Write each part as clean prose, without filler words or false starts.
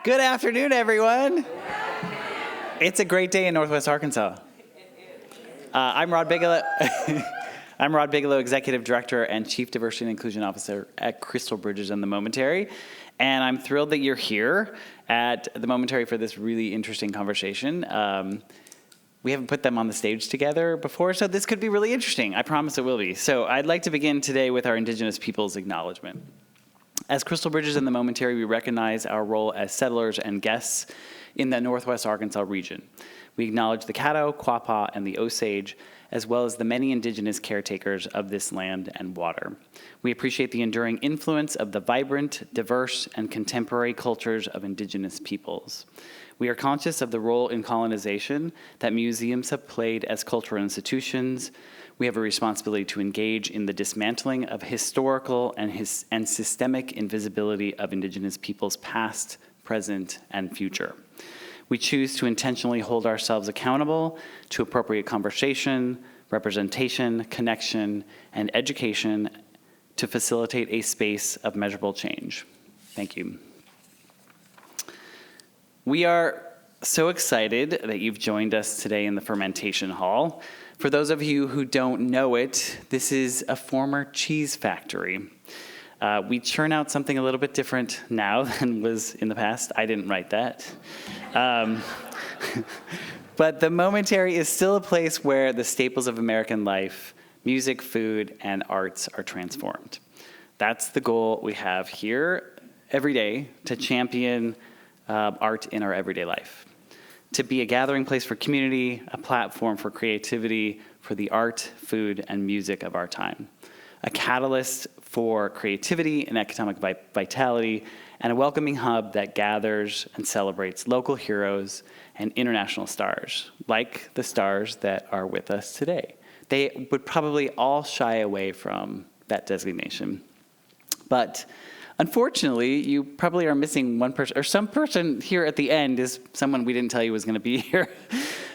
Good afternoon, everyone. It's a great day in Northwest Arkansas. I'm Rod Bigelow. I'm Rod Bigelow, Executive Director and Chief Diversity and Inclusion Officer at Crystal Bridges and the Momentary. And I'm thrilled that you're here at the Momentary for this really interesting conversation. We haven't put them on the stage together before, so this could be really interesting. I promise it will be. So I'd like to begin today with our Indigenous peoples acknowledgement. As Crystal Bridges and the Momentary, we recognize our role as settlers and guests in the Northwest Arkansas region. We acknowledge the Caddo, Quapaw, and the Osage, as well as the many Indigenous caretakers of this land and water. We appreciate the enduring influence of the vibrant, diverse, and contemporary cultures of Indigenous peoples. We are conscious of the role in colonization that museums have played as cultural institutions. We have a responsibility to engage in the dismantling of historical and systemic invisibility of Indigenous peoples past, present, and future. We choose to intentionally hold ourselves accountable to appropriate conversation, representation, connection, and education to facilitate a space of measurable change. Thank you. We are so excited that you've joined us today in the Fermentation Hall. For those of you who don't know it, this is a former cheese factory. We churn out something a little bit different now than was in the past. I didn't write that. But the Momentary is still a place where the staples of American life, music, food, and arts are transformed. That's the goal we have here every day, to champion art in our everyday life. To be a gathering place for community, a platform for creativity, for the art, food, and music of our time. A catalyst for creativity and economic vitality, and a welcoming hub that gathers and celebrates local heroes and international stars, like the stars that are with us today. They would probably all shy away from that designation. But unfortunately, you probably are missing one person, or some person here at the end is someone we didn't tell you was going to be here.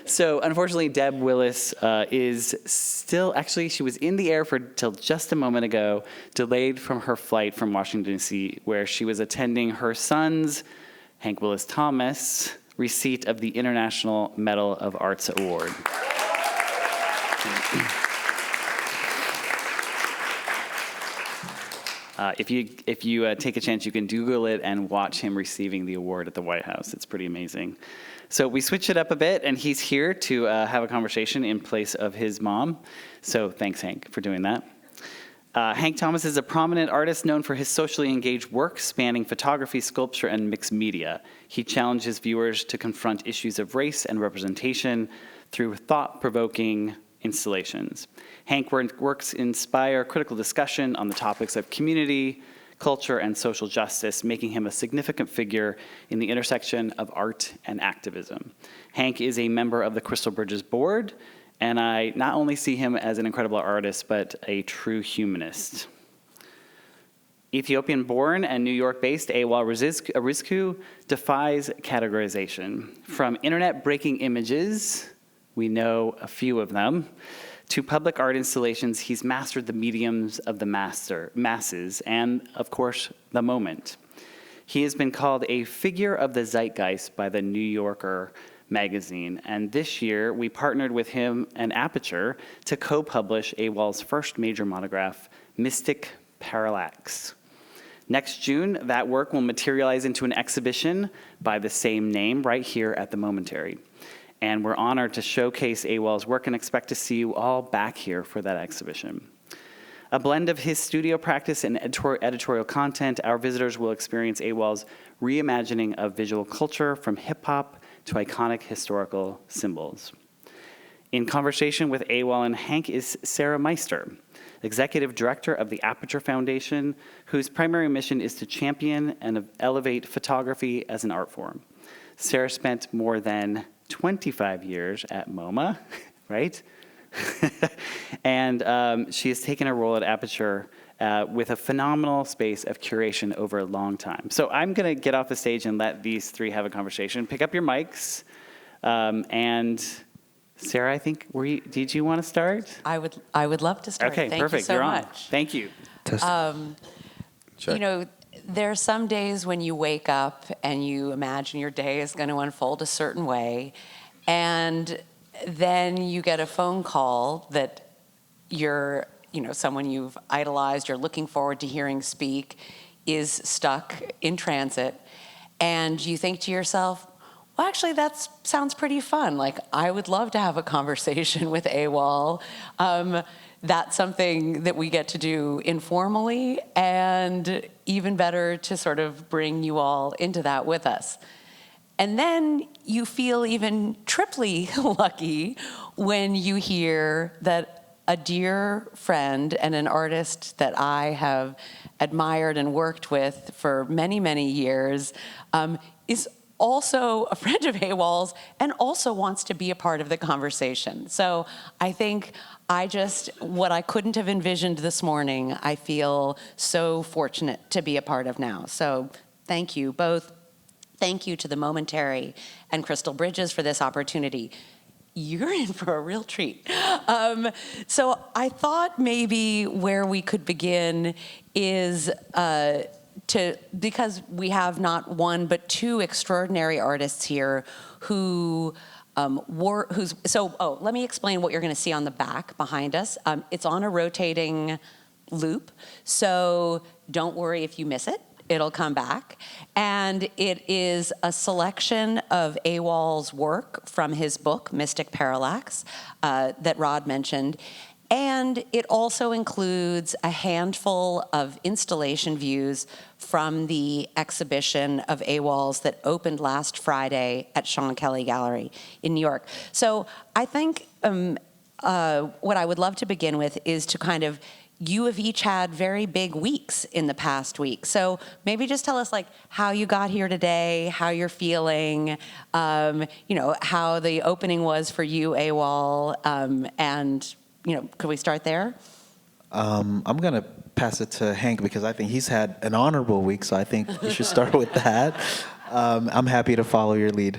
So unfortunately, Deb Willis is still, actually, she was in the air till just a moment ago, delayed from her flight from Washington, D.C., where she was attending her son's, Hank Willis Thomas, receipt of the International Medal of Arts Award. If you take a chance, you can Google it and watch him receiving the award at the White House. It's pretty amazing. So we switch it up a bit, and he's here to have a conversation in place of his mom. So thanks, Hank, for doing that. Hank Thomas is a prominent artist known for his socially engaged work spanning photography, sculpture, and mixed media. He challenges viewers to confront issues of race and representation through thought-provoking installations. Hank works inspire critical discussion on the topics of community, culture, and social justice, making him a significant figure in the intersection of art and activism. Hank is a member of the Crystal Bridges board, and I not only see him as an incredible artist, but a true humanist. Ethiopian-born and New York-based Awol Erizku defies categorization. From internet-breaking images, we know a few of them, to public art installations, he's mastered the mediums of the masses and, of course, the moment. He has been called a figure of the zeitgeist by the New Yorker magazine, and this year we partnered with him and Aperture to co-publish Awol's first major monograph, Mystic Parallax. Next June, that work will materialize into an exhibition by the same name right here at the Momentary. And we're honored to showcase Awol's work and expect to see you all back here for that exhibition. A blend of his studio practice and editorial content, our visitors will experience Awol's reimagining of visual culture from hip-hop to iconic historical symbols. In conversation with Awol and Hank is Sarah Meister, Executive Director of the Aperture Foundation, whose primary mission is to champion and elevate photography as an art form. Sarah spent more than 25 years at MoMA, right? And she has taken a role at Aperture with a phenomenal space of curation over a long time. So I'm going to get off the stage and let these three have a conversation. Pick up your mics. And Sarah, I think, did you want to start? I would love to start. Okay, Thank perfect. you so You're much. on. Thank you. You know, there are some days when you wake up and you imagine your day is going to unfold a certain way, and then you get a phone call that someone you've idolized, you're looking forward to hearing speak, is stuck in transit, and you think to yourself, well, actually, that sounds pretty fun. Like, I would love to have a conversation with Awol. That's something that we get to do informally, and even better to sort of bring you all into that with us. And then you feel even triply lucky when you hear that a dear friend and an artist that I have admired and worked with for many, many years is also a friend of Awol's and also wants to be a part of the conversation. So I think what I couldn't have envisioned this morning, I feel so fortunate to be a part of now. So thank you both. Thank you to the Momentary and Crystal Bridges for this opportunity. You're in for a real treat. So I thought maybe where we could begin is because we have not one but two extraordinary artists here who let me explain what you're going to see on the back behind us. It's on a rotating loop, so don't worry if you miss it. It'll come back. And it is a selection of Awol's work from his book, Mystic Parallax, that Rod mentioned. And it also includes a handful of installation views from the exhibition of Awol's that opened last Friday at Sean Kelly Gallery in New York. So I think what I would love to begin with is to kind of, you have each had very big weeks in the past week. So maybe just tell us how you got here today, how you're feeling, how the opening was for you, Awol, and could we start there? I'm going to pass it to Hank because I think he's had an honorable week, so I think you should start with that. I'm happy to follow your lead.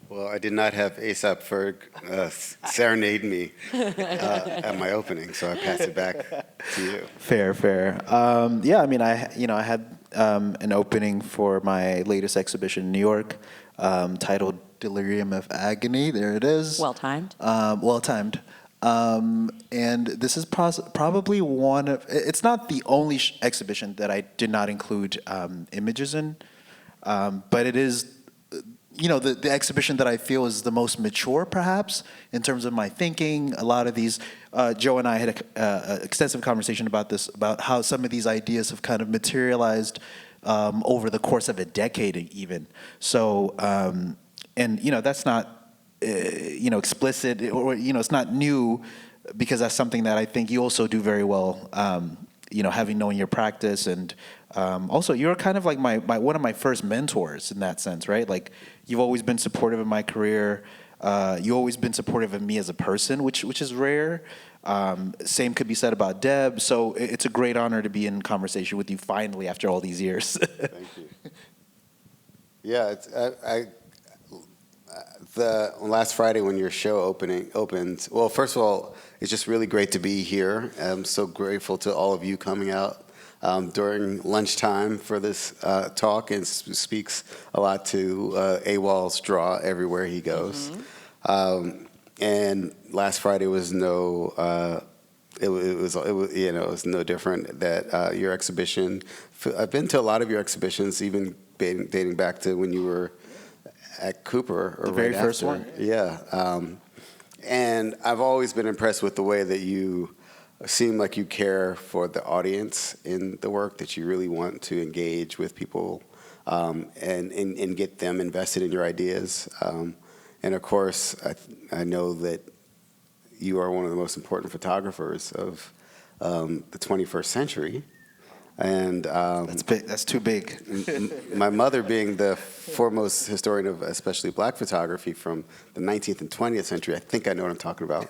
Well, I did not have ASAP Ferg serenade me at my opening, so I pass it back to you. Fair. I had an opening for my latest exhibition in New York, titled Delirium of Agony. There it is. Well timed. And this is probably one of, it's not the only exhibition that I did not include images in, but it is, the exhibition that I feel is the most mature, perhaps, in terms of my thinking. A lot of these, Joe and I had an extensive conversation about this, about how some of these ideas have kind of materialized over the course of a decade even. So, that's not, explicit, or, it's not new, because that's something that I think you also do very well, having known your practice. And also, you're kind of like one of my first mentors in that sense, right? Like, you've always been supportive of my career. You've always been supportive of me as a person, which is rare. Same could be said about Deb. So it's a great honor to be in conversation with you finally after all these years. Thank you. Yeah, the last Friday when your show opened, well, first of all, it's just really great to be here. I'm so grateful to all of you coming out during lunchtime for this talk, and speaks a lot to Awol's draw everywhere he goes. Mm-hmm. And last Friday was it was no different. That your exhibition, I've been to a lot of your exhibitions, even dating back to when you were at Cooper, or the very right first after. one. Yeah. And I've always been impressed with the way that you seem like you care for the audience in the work, that you really want to engage with people and get them invested in your ideas. And of course, I know that you are one of the most important photographers of the 21st century. And that's big. That's too big. My mother, being the foremost historian of especially black photography from the 19th and 20th century, I think I know what I'm talking about.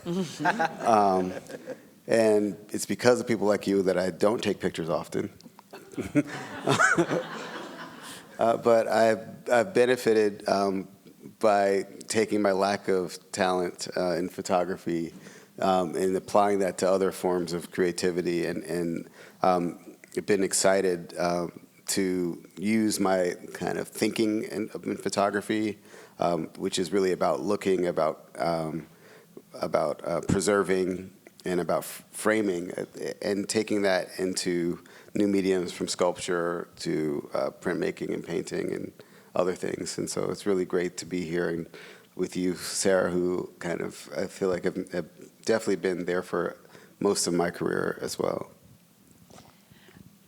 And it's because of people like you that I don't take pictures often. But I've benefited by taking my lack of talent in photography and applying that to other forms of creativity, and I've been excited to use my kind of thinking in photography, which is really about looking, about preserving, and about framing, and taking that into new mediums from sculpture to printmaking and painting and other things. And so it's really great to be here and with you, Sarah, who kind of, I feel like have definitely been there for most of my career as well.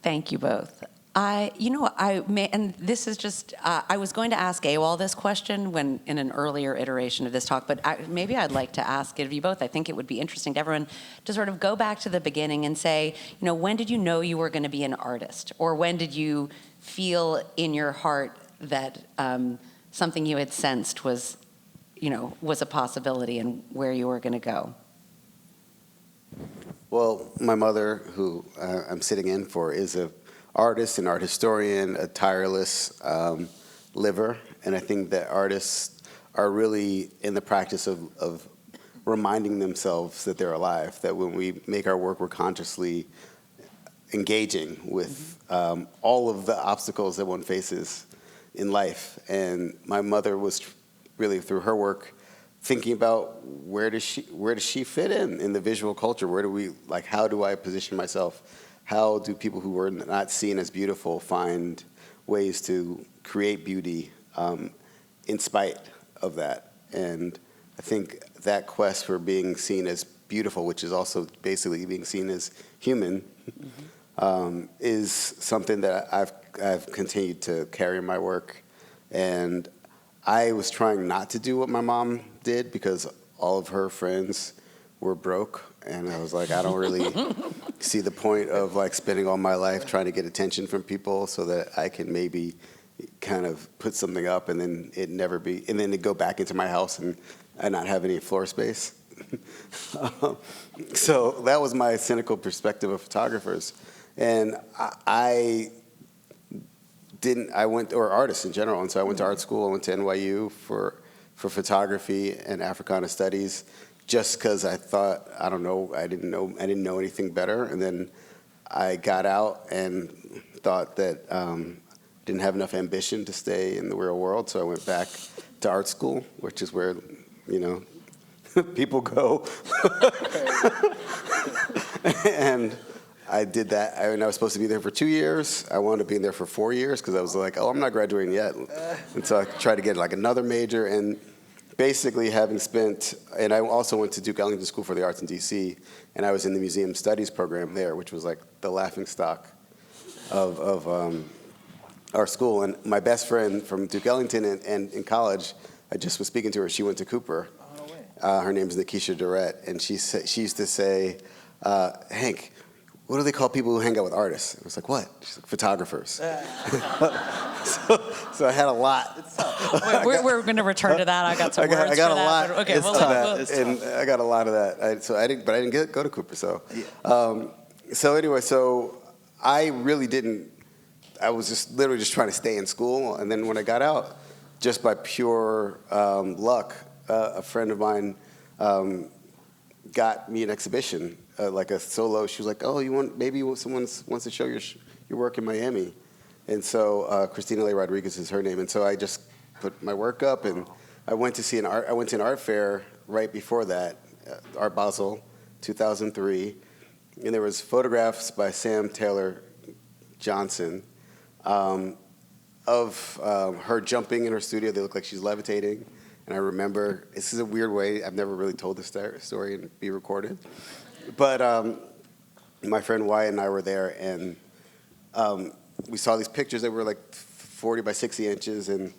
Thank you both. And this is just, I was going to ask Awol this question when in an earlier iteration of this talk, but maybe I'd like to ask it of you both. I think it would be interesting to everyone to sort of go back to the beginning and say, when did you know you were going to be an artist? Or when did you feel in your heart that something you had sensed was a possibility and where you were going to go? Well, my mother, who I'm sitting in for, is an artist, an art historian, a tireless liver. And I think that artists are really in the practice of reminding themselves that they're alive, that when we make our work, we're consciously engaging with all of the obstacles that one faces in life. And my mother was really, through her work, thinking about where does she fit in the visual culture? How do I position myself? How do people who were not seen as beautiful find ways to create beauty in spite of that? And I think that quest for being seen as beautiful, which is also basically being seen as human, is something that I've continued to carry in my work. And I was trying not to do what my mom did because all of her friends were broke, and I was like, I don't really see the point of spending all my life trying to get attention from people so that I can maybe kind of put something up and then to go back into my house and not have any floor space. So that was my cynical perspective of photographers, and or artists in general, and so I went to art school. I went to NYU for photography and Africana studies, just because I thought, I didn't know anything better. And then I got out and thought that didn't have enough ambition to stay in the real world, so I went back to art school, which is where people go. And I did that. I was supposed to be there for 2 years. I wound up being there for 4 years because I was like, I'm not graduating yet. And so I tried to get another major, and basically and I also went to Duke Ellington School for the Arts in D.C., and I was in the Museum Studies program there, which was the laughingstock of our school. And my best friend from Duke Ellington and in college, I just was speaking to her. She went to Cooper. Her name's Nikisha Durrett, and she used to say, Hank, what do they call people who hang out with artists? I was like, what? She's like, photographers. So I had a lot. We're going to return to that. I got some words I got for a that. lot. Okay, And I got a lot of that. I didn't go to Cooper. So, so I really didn't. I was literally just trying to stay in school. And then when I got out, just by pure luck, a friend of mine got me an exhibition. A solo. She was like, someone wants to show your work in Miami. And so Christina Leigh Rodriguez is her name. And so I just put my work up, and I went to an art fair right before that, Art Basel, 2003. And there was photographs by Sam Taylor Johnson of her jumping in her studio. They look like she's levitating. And I remember, this is a weird way, I've never really told this story and be recorded. But my friend Wyatt and I were there, and we saw these pictures that were 40 by 60 inches, and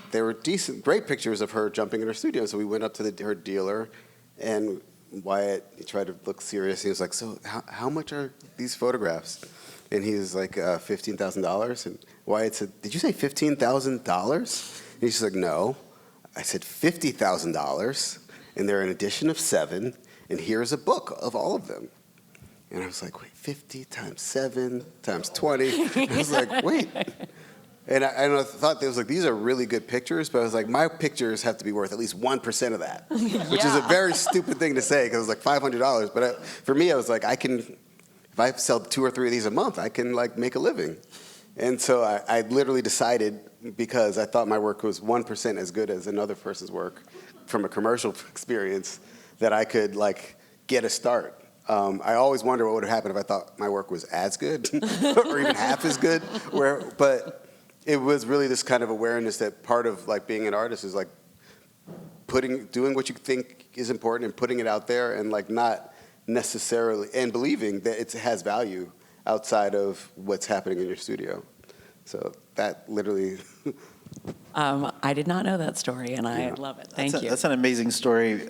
they were great pictures of her jumping in her studio. So we went up to her dealer, and Wyatt tried to look serious. He was like, so how much are these photographs? And he was like, $15,000. And Wyatt said, did you say $15,000? And he's just like, no. I said, $50,000, and they're an edition of 7. And here's a book of all of them. And I was like, wait, 50 times 7 times 20. And I was like, wait. And I thought there was these are really good pictures, but I was like, my pictures have to be worth at least 1% of that, which is a very stupid thing to say because it was $500. But for me, I was like, if I sell 2 or 3 of these a month, I can make a living. And so I literally decided, because I thought my work was 1% as good as another person's work from a commercial experience, that I could like get a start. I always wonder what would happen if I thought my work was as good or even half as good. But it was really this kind of awareness that part of like being an artist is like doing what you think is important and putting it out there, and like not necessarily, and believing that it has value outside of what's happening in your studio. So that literally. I did not know that story, and I love it. Thank you. That's an amazing story,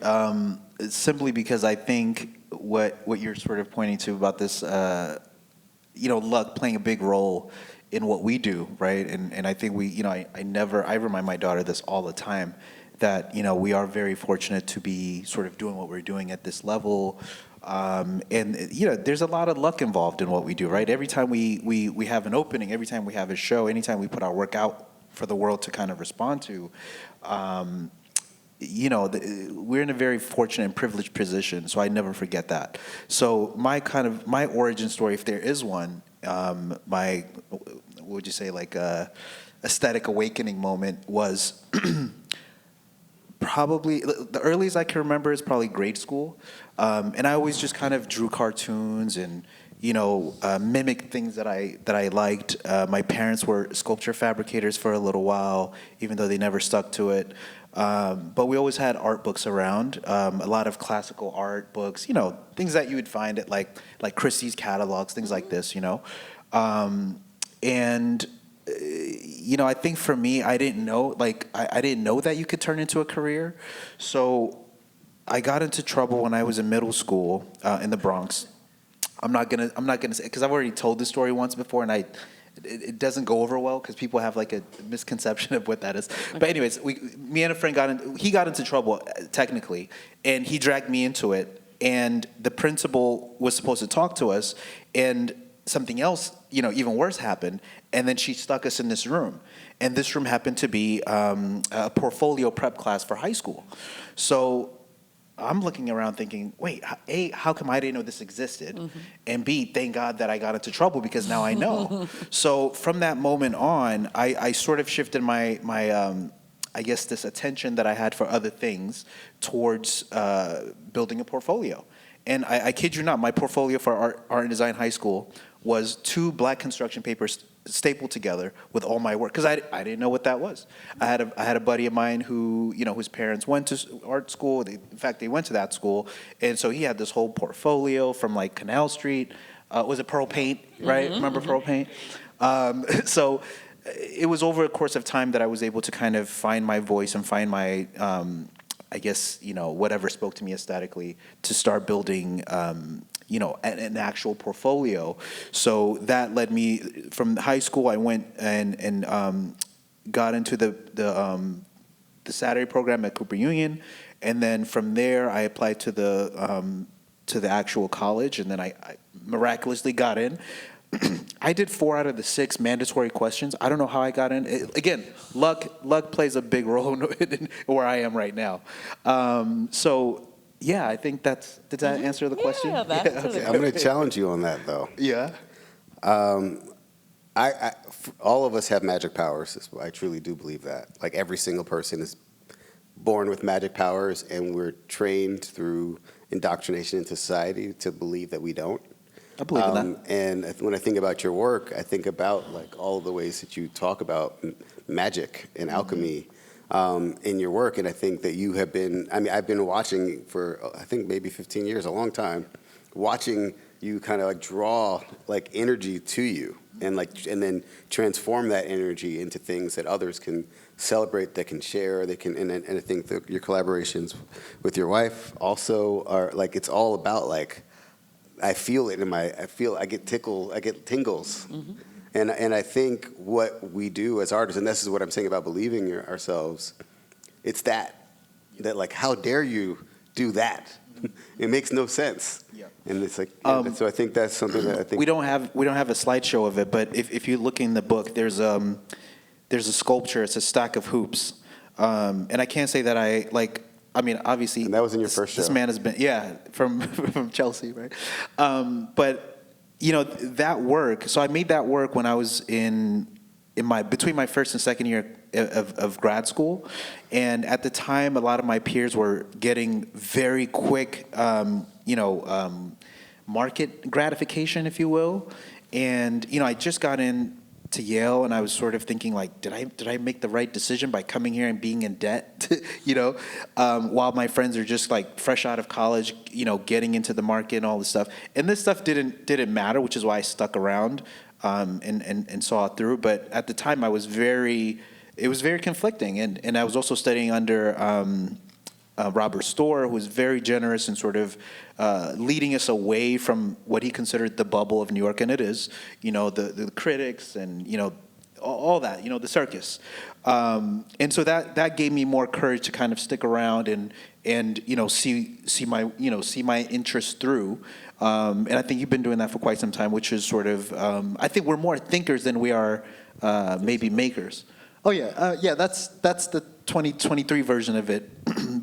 simply because I think what you're sort of pointing to about this, luck playing a big role in what we do, right? And I think I remind my daughter this all the time, that, we are very fortunate to be sort of doing what we're doing at this level. And there's a lot of luck involved in what we do, right? Every time we have an opening, every time we have a show, anytime we put our work out for the world to kind of respond to, we're in a very fortunate and privileged position. So I never forget that. So my origin story, if there is one, what would you say, like a aesthetic awakening moment was probably the earliest I can remember is probably grade school. And I always just kind of drew cartoons and, mimicked things that I liked. My parents were sculpture fabricators for a little while, even though they never stuck to it. But we always had art books around, a lot of classical art books, things that you would find at like Christie's catalogs, things like this, And I think for me, I didn't know that you could turn into a career. So I got into trouble when I was in middle school in the Bronx. I'm not gonna say, because I've already told this story once before, and it doesn't go over well because people have like a misconception of what that is. Okay. But anyways, me and a friend got into trouble technically, and he dragged me into it. And the principal was supposed to talk to us, and something else, even worse happened. And then she stuck us in this room, and this room happened to be a portfolio prep class for high school. So I'm looking around thinking, wait, A, how come I didn't know this existed? Mm-hmm. And B, thank God that I got into trouble, because now I know. So from that moment on, I sort of shifted my I guess this attention that I had for other things towards building a portfolio. And I kid you not, my portfolio for art and design high school was 2 black construction papers stapled together with all my work, because I didn't know what that was. I had a buddy of mine who, whose parents went to art school. In fact, they went to that school, and so he had this whole portfolio from like Canal Street. Was it Pearl Paint, right? Mm-hmm. Remember Pearl Paint? So it was over a course of time that I was able to kind of find my voice and find my, I guess, whatever spoke to me aesthetically, to start building an actual portfolio. So that led me, from high school, I went and got into the Saturday program at Cooper Union, and then from there I applied to the actual college, and then I miraculously got in. I did 4 out of the 6 mandatory questions. I don't know how I got in. Again, luck plays a big role in where I am right now. So. Yeah, I think did that answer the question? Yeah, that answers the question. I'm going to challenge you on that, though. Yeah. All of us have magic powers. I truly do believe that. Like, every single person is born with magic powers, and we're trained through indoctrination into society to believe that we don't. I believe in that. And when I think about your work, I think about like all of the ways that you talk about magic and alchemy. In your work, and I think that you have been, I've been watching for, I think maybe 15 years, a long time, watching you kind of like draw like energy to you, and then transform that energy into things that others can celebrate, that can share, and I think that your collaborations with your wife also are like, it's all about like, I feel it I get tingles. Mm-hmm. And I think what we do as artists, and this is what I'm saying about believing in ourselves, it's that like, how dare you do that? It makes no sense. Yeah. And it's like, so I think that's something that I think we don't have a slideshow of it, but if you look in the book, there's a sculpture. It's a stack of hoops, and I can't say that obviously. And that was in your first show. This man has been from Chelsea, right? But that work. So I made that work when I was between my first and second year of grad school, and at the time, a lot of my peers were getting very quick, market gratification, if you will, and I just got in to Yale, and I was sort of thinking like, did I make the right decision by coming here and being in debt? While my friends are just like fresh out of college, getting into the market and all this stuff. And this stuff didn't matter, which is why I stuck around and saw it through. But at the time, it was very conflicting, and I was also studying under Robert Storr, who was very generous and sort of leading us away from what he considered the bubble of New York, and it is, the critics and, all that, the circus. And so that gave me more courage to kind of stick around and see my interest through. And I think you've been doing that for quite some time, which is sort of, I think we're more thinkers than we are maybe makers. Oh yeah, that's the 2023 version of it.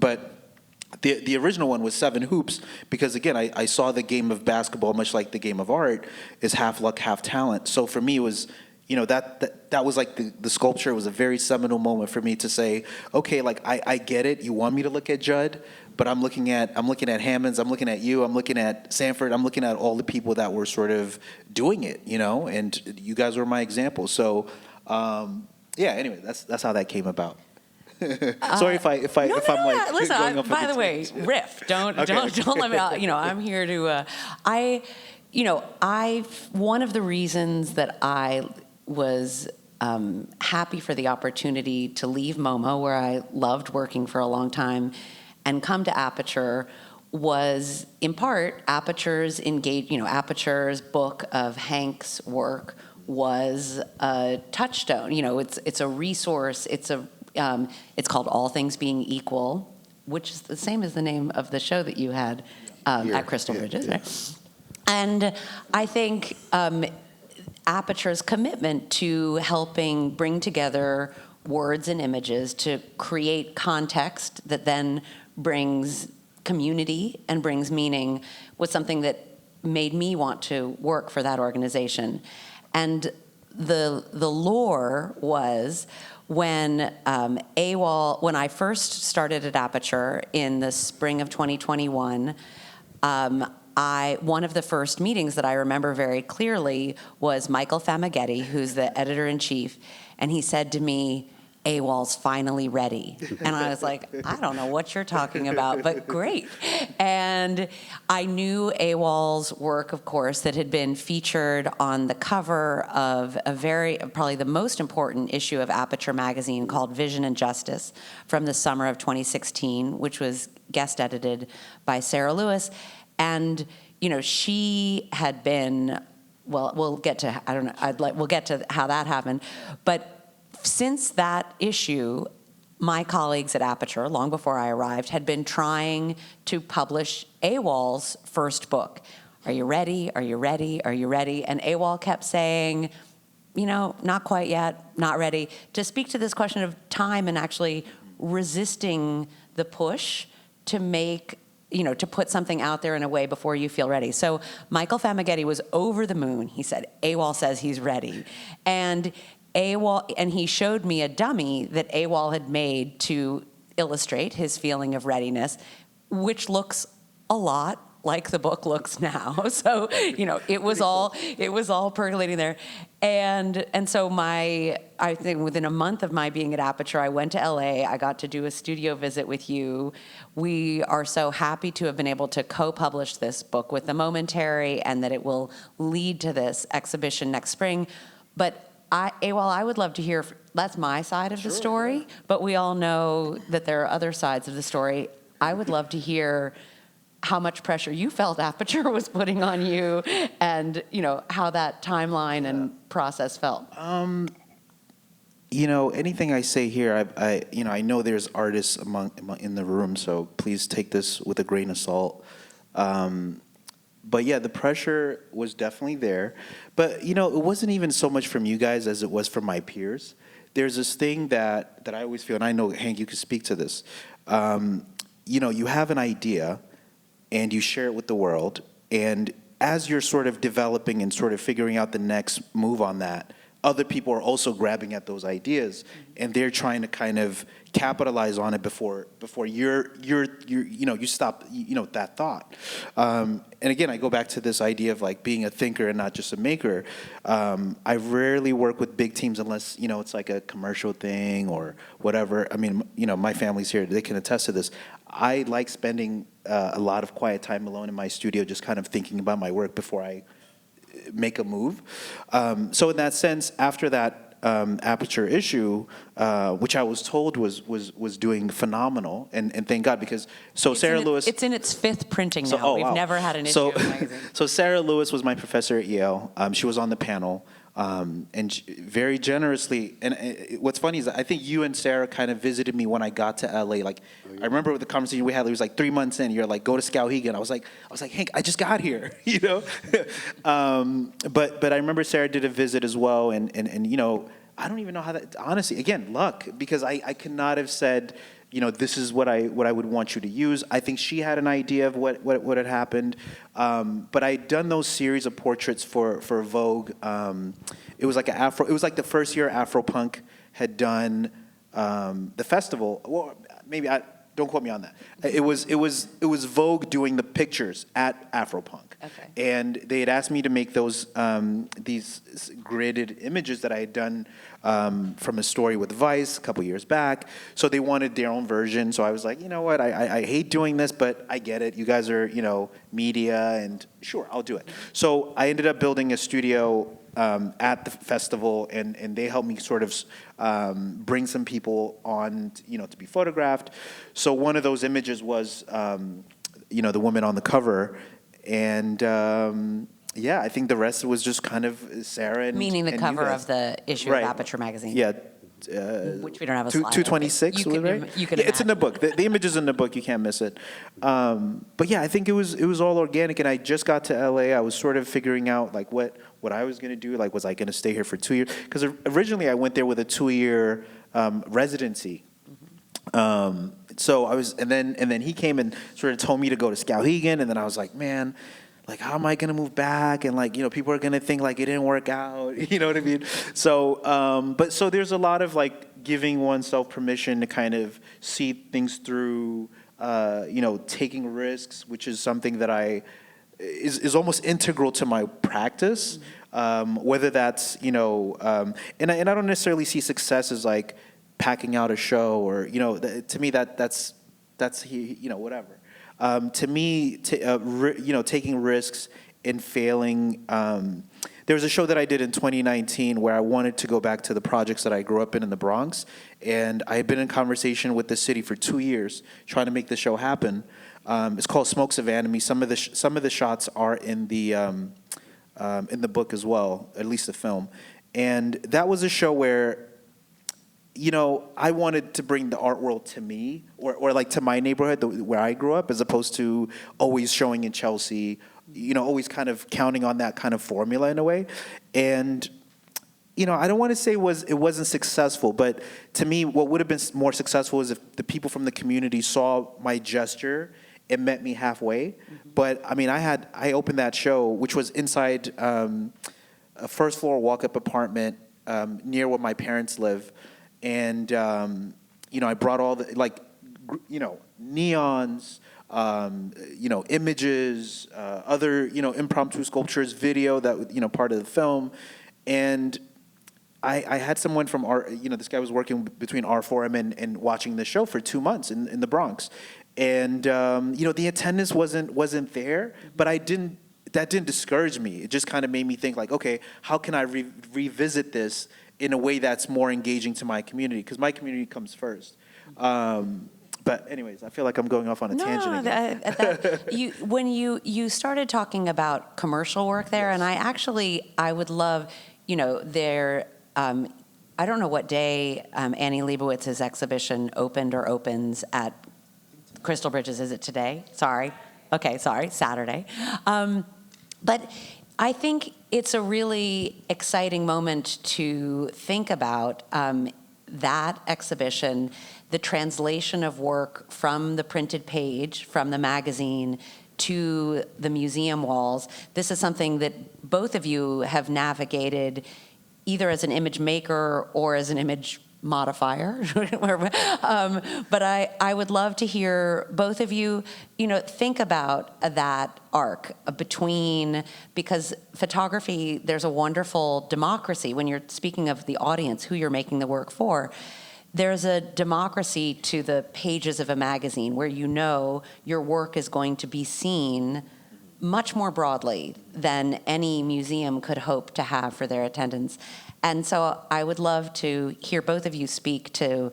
But the original one was 7 hoops because, again, I saw the game of basketball, much like the game of art, is half luck, half talent. So for me, it was, that was like the sculpture. It was a very seminal moment for me to say, okay, like I get it. You want me to look at Judd, but I'm looking at Hammonds, I'm looking at you, I'm looking at Sanford, I'm looking at all the people that were sort of doing it, and you guys were my example. So, anyway, that's how that came about. Sorry if I'm like listen, going off by the way, tangent. riff. Don't let me out. I'm here to. One of the reasons that I was happy for the opportunity to leave MoMA, where I loved working for a long time, and come to Aperture was in part Aperture's Aperture's book of Hank's work was a touchstone. It's a resource. It's called All Things Being Equal, which is the same as the name of the show that you had at Crystal Bridges, right? And I think Aperture's commitment to helping bring together words and images to create context that then brings community and brings meaning was something that made me want to work for that organization. And the lore was when Awol, when I first started at Aperture in the spring of 2021, one of the first meetings that I remember very clearly was Michael Famaghetti, who's the editor-in-chief, and he said to me, Awol's finally ready. And I was like, I don't know what you're talking about, but great. And I knew Awol's work, of course, that had been featured on the cover of probably the most important issue of Aperture magazine called Vision and Justice from the summer of 2016, which was guest edited by Sarah Lewis. And, she had been, well, we'll get to how that happened. But since that issue, my colleagues at Aperture, long before I arrived, had been trying to publish Awol's first book. Are you ready? Are you ready? Are you ready? And Awol kept saying, not quite yet, not ready, to speak to this question of time and actually resisting the push to make, to put something out there in a way before you feel ready. So Michael Famaghetti was over the moon. He said, Awol says he's ready. And he showed me a dummy that Awol had made to illustrate his feeling of readiness, which looks a lot like the book looks now. So, it was all percolating there. And so I think within a month of my being at Aperture, I went to LA. I got to do a studio visit with you. We are so happy to have been able to co-publish this book with The Momentary and that it will lead to this exhibition next spring. But Awol, I would love to hear, that's my side of the story, but we all know that there are other sides of the story. I would love to hear how much pressure you felt Aperture was putting on you and, how that timeline and process felt. Anything I say here, I know there's artists in the room, so please take this with a grain of salt. But yeah, the pressure was definitely there. But, it wasn't even so much from you guys as it was from my peers. There's this thing that I always feel, and I know, Hank, you could speak to this. You have an idea, and you share it with the world, and as you're sort of developing and sort of figuring out the next move on that, other people are also grabbing at those ideas, and they're trying to kind of capitalize on it before you stop that thought. And again, I go back to this idea of like being a thinker and not just a maker. I rarely work with big teams unless it's like a commercial thing or whatever. I mean, my family's here; they can attest to this. I like spending a lot of quiet time alone in my studio, just kind of thinking about my work before I make a move. So in that sense, after that Aperture issue, which I was told was doing phenomenal, and thank God, because Sarah Lewis. It's in its fifth printing now. We've never had an issue of the magazine. So Sarah Lewis was my professor at Yale. She was on the panel. And very generously, and what's funny is that I think you and Sarah kind of visited me when I got to LA. Like, I remember the conversation we had. It was like 3 months in. You're like, go to Skowhegan. I was like, Hank, I just got here, But I remember Sarah did a visit as well, and I don't even know how that. Honestly, again, luck, because I could not have said, this is what I would want you to use. I think she had an idea of what had happened, but I'd done those series of portraits for Vogue. It was like It was like the first year Afropunk had done the festival. Well, maybe don't quote me on that. It was Vogue doing the pictures at Afropunk. Okay. And they had asked me to make those these gridded images that I had done from a story with Vice a couple years back. So they wanted their own version. So I was like, you know what? I hate doing this, but I get it. You guys are media, and sure, I'll do it. So I ended up building a studio at the festival, and they helped me sort of bring some people on, to be photographed. So one of those images was, the woman on the cover. And I think the rest was just kind of Sarah and meaning the and cover of the issue Right. of Aperture magazine. Yeah. Which we don't have a slide. 226, was it right? You can it's in the book. The image is in the book. You can't miss it. But yeah, I think it was all organic, and I just got to LA. I was sort of figuring out like what I was going to do. Like, was I going to stay here for 2 years? Because originally I went there with a 2-year residency. So I was, and then he came and sort of told me to go to Skowhegan, and then I was like, man, like, how am I gonna move back? And like, people are gonna think like it didn't work out. You know what I mean? So, so there's a lot of like giving oneself permission to kind of see things through. Taking risks, which is something that is almost integral to my practice. Whether that's and I don't necessarily see success as like packing out a show, or to me that's whatever. To me, taking risks and failing. There was a show that I did in 2019 where I wanted to go back to the projects that I grew up in the Bronx, and I had been in conversation with the city for 2 years trying to make the show happen. It's called Smokes of Anatomy. Some of the shots are in the book as well, at least the film, and that was a show where I wanted to bring the art world to me, or like to my neighborhood where I grew up, as opposed to always showing in Chelsea, always kind of counting on that kind of formula in a way. And, I don't want to say it wasn't successful, but to me, what would have been more successful is if the people from the community saw my gesture and met me halfway. Mm-hmm. But I mean, I opened that show, which was inside a first floor walk-up apartment near where my parents live. And, I brought all the, neons, images, other, impromptu sculptures, video that, part of the film. And I had someone from this guy was working between our forum and watching the show for 2 months in the Bronx. And, the attendance wasn't there, but that didn't discourage me. It just kind of made me think like, okay, how can I revisit this in a way that's more engaging to my community, because my community comes first. But anyways, I feel like I'm going off on a tangent again. When you started talking about commercial work there, yes. And I would love, there, I don't know what day Annie Leibowitz's exhibition opened or opens at Crystal Bridges. Is it today? Sorry. Okay, sorry, Saturday. But I think it's a really exciting moment to think about that exhibition, the translation of work from the printed page, from the magazine, to the museum walls. This is something that both of you have navigated either as an image maker or as an image modifier. But I would love to hear both of you, think about that arc between, because photography, there's a wonderful democracy when you're speaking of the audience, who you're making the work for. There's a democracy to the pages of a magazine where your work is going to be seen much more broadly than any museum could hope to have for their attendance. And so I would love to hear both of you speak to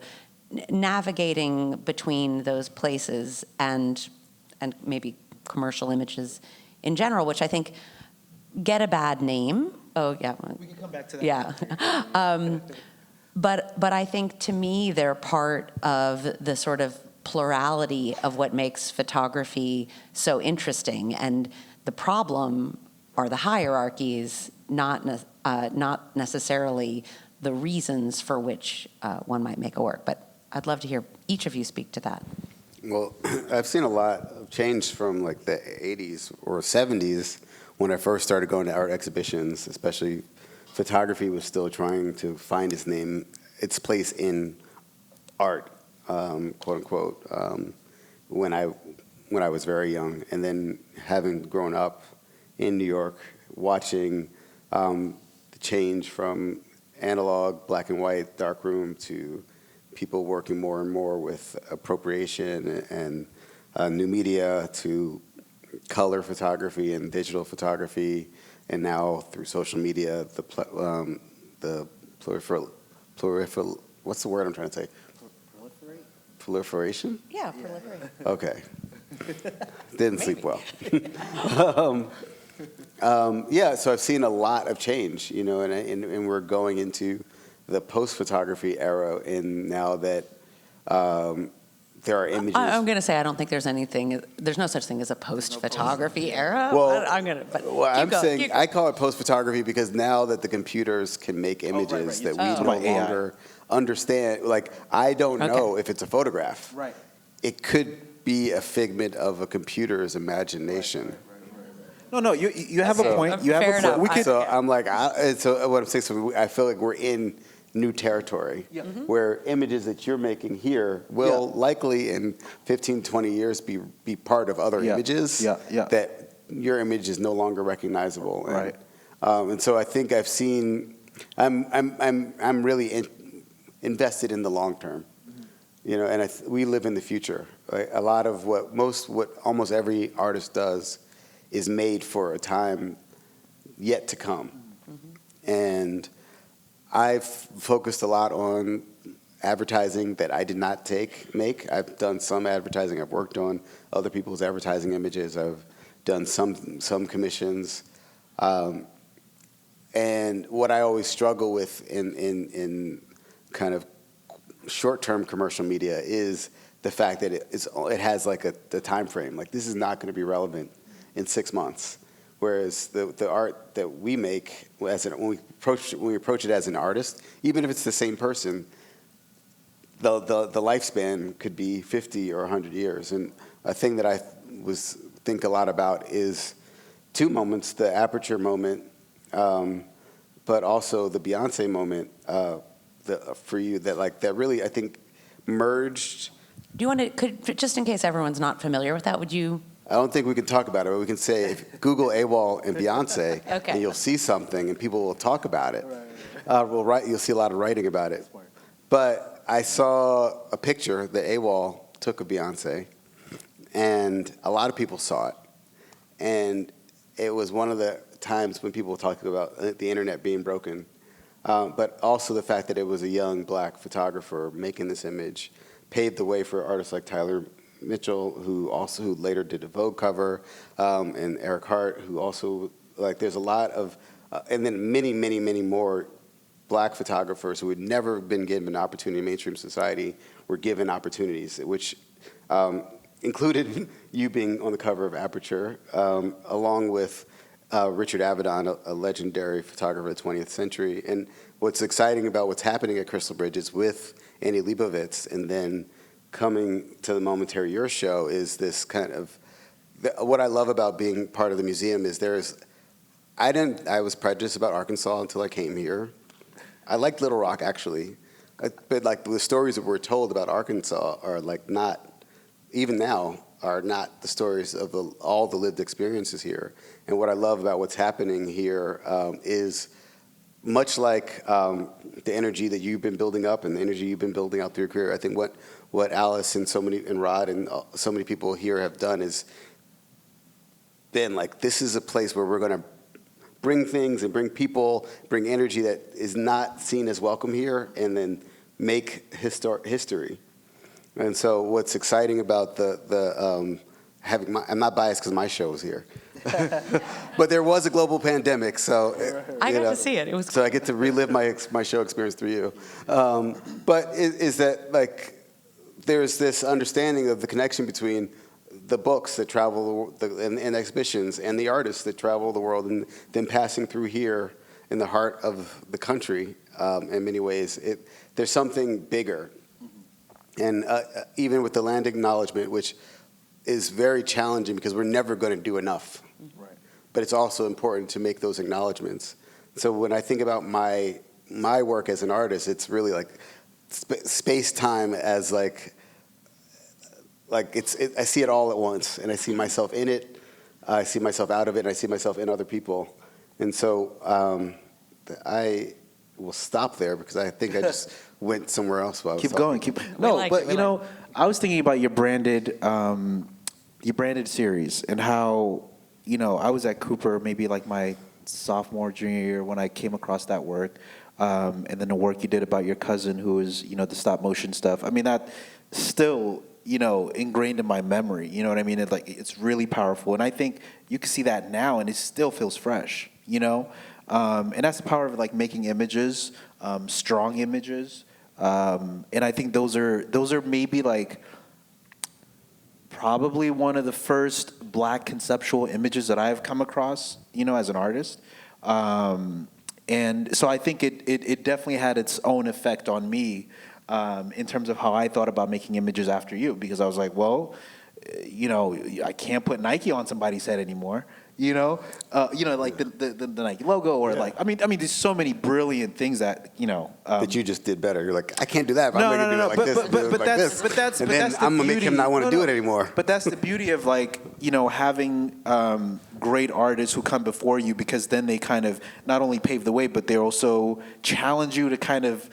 navigating between those places and maybe commercial images in general, which I think get a bad name. Oh, yeah. We can come back to that. Yeah. But I think, to me, they're part of the sort of plurality of what makes photography so interesting. And the problem are the hierarchies, not necessarily the reasons for which one might make a work. But I'd love to hear each of you speak to that. Well, I've seen a lot of change from like the 80s or 70s when I first started going to art exhibitions, especially photography was still trying to find its place in art, quote unquote, when I was very young. And then having grown up in New York, watching the change from analog, black and white, darkroom to people working more and more with appropriation and new media to color photography and digital photography, and now through social media, the what's the word I'm trying to say? Proliferation? Yeah, proliferate. Okay. Didn't sleep well. Yeah, so I've seen a lot of change, and we're going into the post-photography era, and now that there are images. I'm going to say I don't think there's no such thing as a post-photography era. Well, I'm saying I call it post-photography because now that the computers can make images that we no longer understand, like I don't know if it's a photograph. Right. It could be a figment of a computer's imagination. No, you have a point. You have Fair a point. So I'm like, so what I'm saying, so I feel like we're in new territory where images that you're making here will likely in 15, 20 years be part of other images that your image is no longer recognizable. Right. And so I think I've seen, I'm really invested in the long term, and we live in the future. Right? A lot of what almost every artist does is made for a time yet to come. And I've focused a lot on advertising that I did not make. I've done some advertising. I've worked on other people's advertising images. I've done some commissions. And what I always struggle with in kind of short-term commercial media is the fact that it has like the time frame. Like this is not going to be relevant in 6 months. Whereas the art that we make, when we approach it as an artist, even if it's the same person, the lifespan could be 50 or 100 years. And a thing that I think a lot about is two moments: the Aperture moment, but also the Beyonce moment for you. That really I think merged. Do you want to, just in case everyone's not familiar with that, would you? I don't think we can talk about it, but we can say, if Google Awol and Beyonce, and you'll see something, and people will talk about it. You'll see a lot of writing about it. But I saw a picture that Awol took of Beyonce, and a lot of people saw it. And it was one of the times when people were talking about the internet being broken, but also the fact that it was a young black photographer making this image paved the way for artists like Tyler Mitchell, who later did a Vogue cover, and Eric Hart, who also, there's a lot of, and then many, many, many more black photographers who had never been given an opportunity in mainstream society were given opportunities, which included you being on the cover of Aperture, along with Richard Avedon, a legendary photographer of the 20th century. And what's exciting about what's happening at Crystal Bridges with Annie Leibovitz, and then coming to the Momentary Your show, is this kind of what I love about being part of the museum is I was prejudiced about Arkansas until I came here. I liked Little Rock, actually. But like the stories that we're told about Arkansas are like not, even now, are not the stories of all the lived experiences here. And what I love about what's happening here is much like the energy that you've been building up and the energy you've been building out through your career. I think what Alice and Rod and so many people here have done is been like, this is a place where we're going to bring things and bring people, bring energy that is not seen as welcome here, and then make history. And so what's exciting about I'm not biased because my show is here. But there was a global pandemic, so I got to see it. It was so I get to relive my show experience through you. But is that like there's this understanding of the connection between the books that travel and exhibitions and the artists that travel the world and then passing through here in the heart of the country. In many ways, there's something bigger, and even with the land acknowledgement, which is very challenging because we're never going to do enough. Right. But it's also important to make those acknowledgments. So when I think about my work as an artist, it's really like space-time as like I see it all at once, and I see myself in it, I see myself out of it, and I see myself in other people. And so I will stop there because I think I just went somewhere else. While I was Keep talking. going. No, but you know, I was thinking about your branded series and how, you know, I was at Cooper maybe like my sophomore, junior year when I came across that work, and then the work you did about your cousin who was, you know, the stop motion stuff. I mean, that still, you know, ingrained in my memory. You know what I mean? It's really powerful, and I think you can see that now, and it still feels fresh. You know, and that's the power of like making images, strong images, and I think those are maybe like probably one of the first Black conceptual images that I've come across, you know, as an artist. And so I think it definitely had its own effect on me in terms of how I thought about making images after you, because I was like, well, you know, I can't put Nike on somebody's head anymore. You know, like the Nike logo, or like I mean, there's so many brilliant things that you know that you just did better. You're like, I can't do that. But I'm gonna do it like this. But that's I'm gonna make him not want to do it anymore. But that's the beauty of like, you know, having great artists who come before you, because then they kind of not only pave the way, but they also challenge you to kind of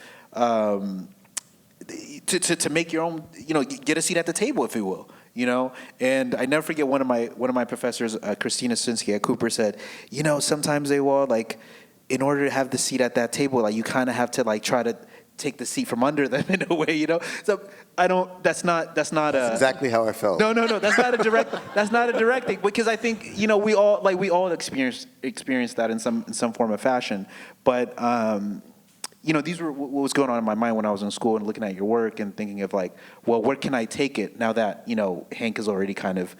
to make your own, you know, get a seat at the table, if you will. You know, and I never forget one of my professors, Christina Sinsky at Cooper, said, you know, sometimes Awol, like, in order to have the seat at that table, like, you kind of have to like try to take the seat from under them in a way, you know. So that's not exactly how I felt. No, that's not a direct thing, because I think, you know, we all experience that in some form of fashion, but. You know, these were what was going on in my mind when I was in school and looking at your work and thinking of like, well, where can I take it now that, you know, Hank has already kind of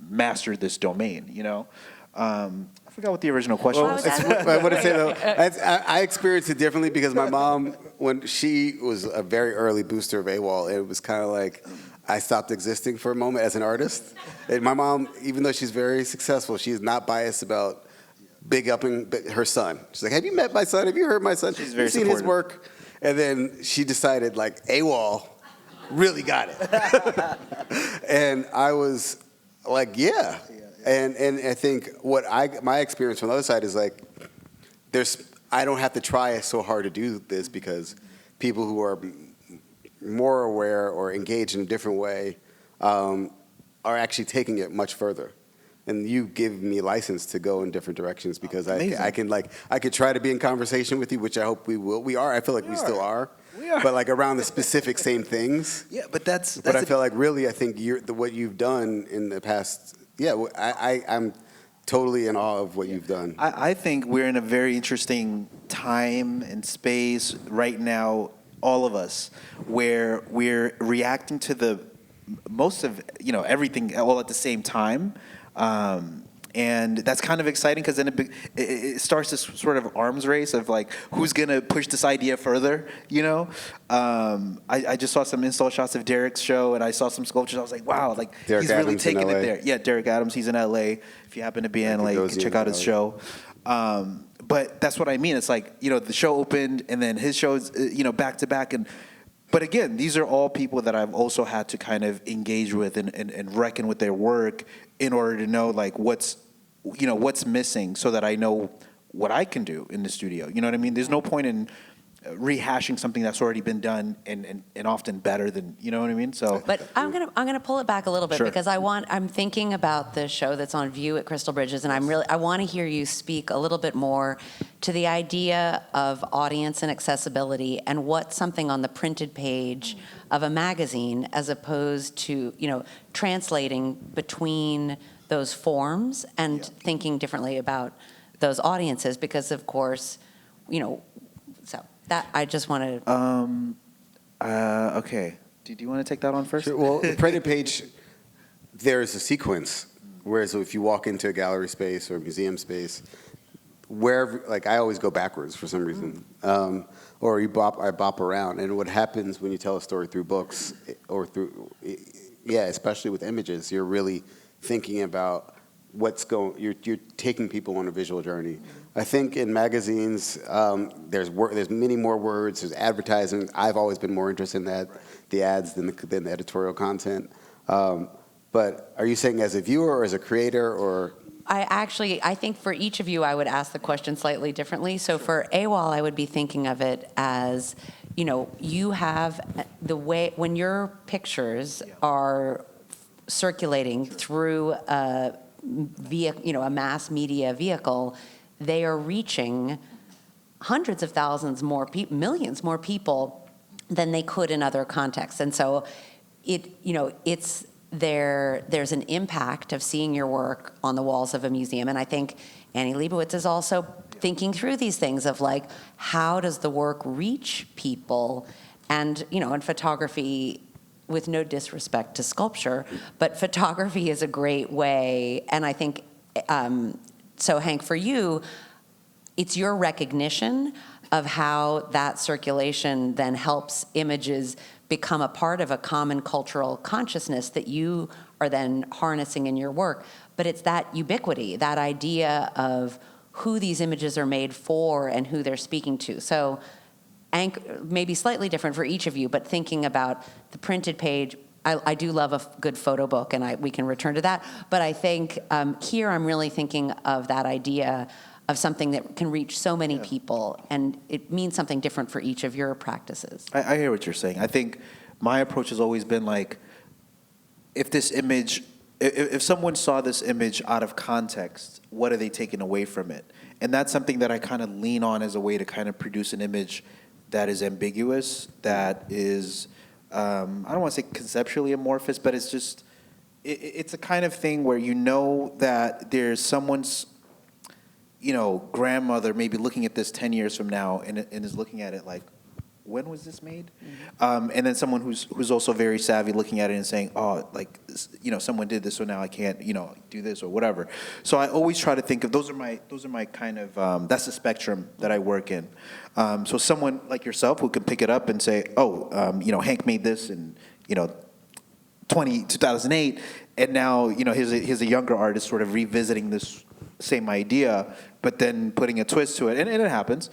mastered this domain, you know? I forgot what the original question was. I want to say though, I experienced it differently because my mom, when she was a very early booster of Awol, it was kind of like I stopped existing for a moment as an artist. And my mom, even though she's very successful, she's not biased about big upping her son. She's like, have you met my son? Have you heard my son? She's very Have you seen his work? And then she decided, like, Awol really got it. And I was like, yeah. And I think my experience from the other side is like, I don't have to try so hard to do this because people who are more aware or engaged in a different way are actually taking it much further. And you give me license to go in different directions because I could try to be in conversation with you, which I hope we will. We are. I feel like we still are. We are. But like around the specific same things. Yeah, but that's I feel like really, I think what you've done in the past. Yeah, I'm totally in awe of what you've done. I think we're in a very interesting time and space right now, all of us, where we're reacting to the most of, you know, everything all at the same time. And that's kind of exciting because then it starts this sort of arms race of like who's gonna push this idea further, you know. I just saw some install shots of Derek's show, and I saw some sculptures. I was like, wow, like Derek he's Adams really taking in it LA. there. Yeah, Derek Adams, he's in LA. If you happen to be in LA, you can check out his show. But that's what I mean. It's like, you know, the show opened and then his shows, you know, back to back. But again, these are all people that I've also had to kind of engage with and reckon with their work in order to know like what's missing so that I know what I can do in the studio. You know what I mean? There's no point in rehashing something that's already been done and often better than, you know what I mean? So, But I'm gonna pull it back a little bit Sure. because I'm thinking about the show that's on view at Crystal Bridges, and I want to hear you speak a little bit more to the idea of audience and accessibility and what something on the printed page of a magazine, as opposed to, you know, translating between those forms and thinking differently about those audiences, because of course, you know, so that I just want to. okay. Do you want to take that on first? Sure. Well, the printed page, there's a sequence. Whereas if you walk into a gallery space or a museum space, wherever, like I always go backwards for some reason, or I bop around. And what happens when you tell a story through books or through, especially with images, you're really thinking about you're taking people on a visual journey. I think in magazines, there's many more words, there's advertising. I've always been more interested in that, the ads than the editorial content. But are you saying as a viewer or as a creator or? I think for each of you, I would ask the question slightly differently. So for Awol, I would be thinking of it as, you know, you have the way, when your pictures are circulating through a mass media vehicle, they are reaching hundreds of thousands more people, millions more people than they could in other contexts. And so there's an impact of seeing your work on the walls of a museum. And I think Annie Leibovitz is also thinking through these things of like, how does the work reach people? And, you know, in photography, with no disrespect to sculpture, but photography is a great way. And I think, so Hank, for you, it's your recognition of how that circulation then helps images become a part of a common cultural consciousness that you are then harnessing in your work. But it's that ubiquity, that idea of who these images are made for and who they're speaking to. So maybe slightly different for each of you, but thinking about the printed page, I do love a good photo book, and we can return to that. But I think here I'm really thinking of that idea of something that can reach so many people, and it means something different for each of your practices. I hear what you're saying. I think my approach has always been like, if this image, if someone saw this image out of context, what are they taking away from it? And that's something that I kind of lean on as a way to kind of produce an image that is ambiguous, that is, I don't want to say conceptually amorphous, but it's just, it's a kind of thing where you know that there's someone's, you know, grandmother maybe looking at this 10 years from now and is looking at it like, when was this made? Mm-hmm. And then someone who's also very savvy looking at it and saying, oh, like, you know, someone did this, so now I can't, you know, do this or whatever. So I always try to think of, those are my kind of, that's the spectrum that I work in. So someone like yourself who can pick it up and say, oh, you know, Hank made this in, you know, 2008, and now, you know, here's a younger artist sort of revisiting this same idea, but then putting a twist to it, and it happens.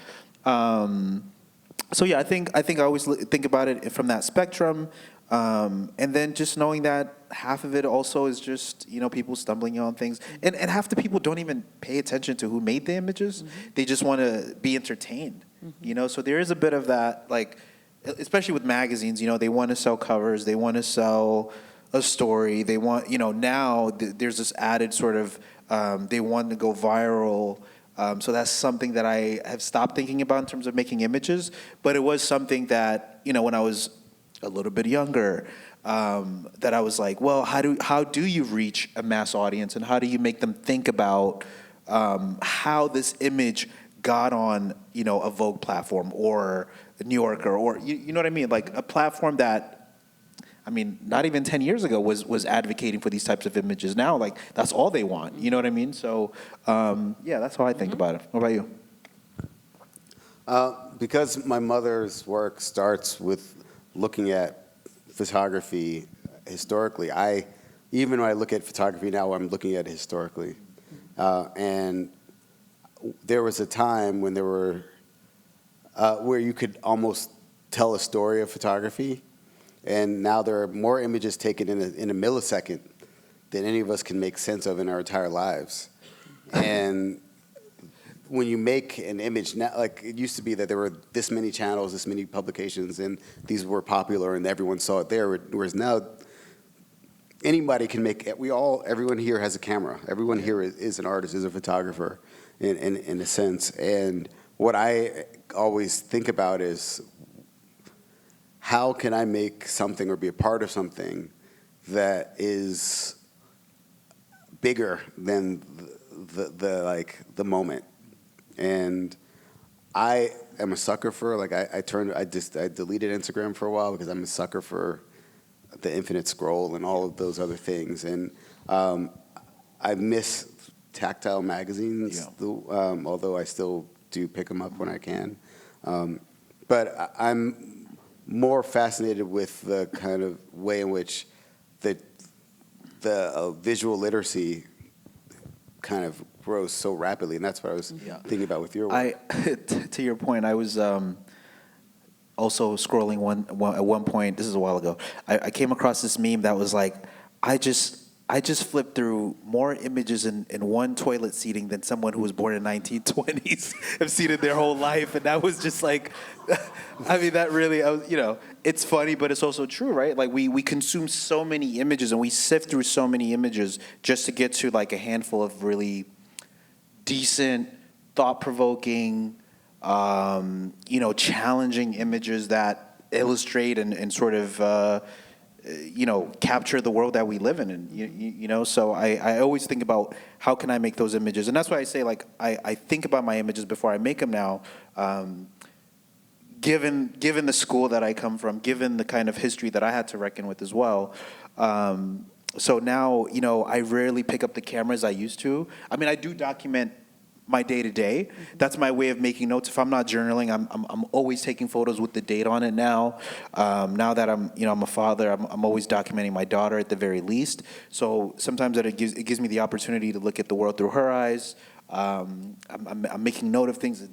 So yeah, I think I always think about it from that spectrum, and then just knowing that half of it also is just, you know, people stumbling on things, and half the people don't even pay attention to who made the images. Mm-hmm. They just want to be entertained, mm-hmm. you know. So there is a bit of that, like, especially with magazines, you know, they want to sell covers, they want to sell a story, they want, you know, now there's this added sort of, they want to go viral. So that's something that I have stopped thinking about in terms of making images, but it was something that, you know, when I was a little bit younger, that I was like, well, how do you reach a mass audience, and how do you make them think about how this image got on, you know, a Vogue platform or a New Yorker, or you know what I mean, like a platform that I mean, not even 10 years ago was advocating for these types of images. Now, like, that's all they want. You know what I mean? So, yeah, that's how I think about it. What about you? Because my mother's work starts with looking at photography historically, even when I look at photography now, I'm looking at it historically. And there was a time when there were, where you could almost tell a story of photography, and now there are more images taken in a millisecond than any of us can make sense of in our entire lives. And when you make an image now, like it used to be that there were this many channels, this many publications, and these were popular and everyone saw it there, whereas now anybody can make, everyone here has a camera. Everyone here is an artist, is a photographer in a sense. And what I always think about is, how can I make something or be a part of something that is bigger than the moment? And I am a sucker for, like, I deleted Instagram for a while because I'm a sucker for the infinite scroll and all of those other things. And I miss tactile magazines, although I still do pick them up when I can. But I'm more fascinated with the kind of way in which the visual literacy kind of grows so rapidly, and that's what I was thinking about with your work. To your point, I was also scrolling at one point. This is a while ago. I came across this meme that was like, I just flipped through more images in one toilet seating than someone who was born in 1920s have seen in their whole life, and that was just like, I mean, that really, it's funny, but it's also true, right? Like we consume so many images and we sift through so many images just to get to like a handful of really decent, thought-provoking, challenging images that illustrate and sort of, capture the world that we live in. And, so I always think about how can I make those images. And that's why I say, like, I think about my images before I make them now, given the school that I come from, given the kind of history that I had to reckon with as well. So now, I rarely pick up the camera as I used to. I mean, I do document my day-to-day. That's my way of making notes. If I'm not journaling, I'm always taking photos with the date on it now. Now that I'm a father, I'm always documenting my daughter at the very least. So sometimes it gives me the opportunity to look at the world through her eyes. I'm making note of things,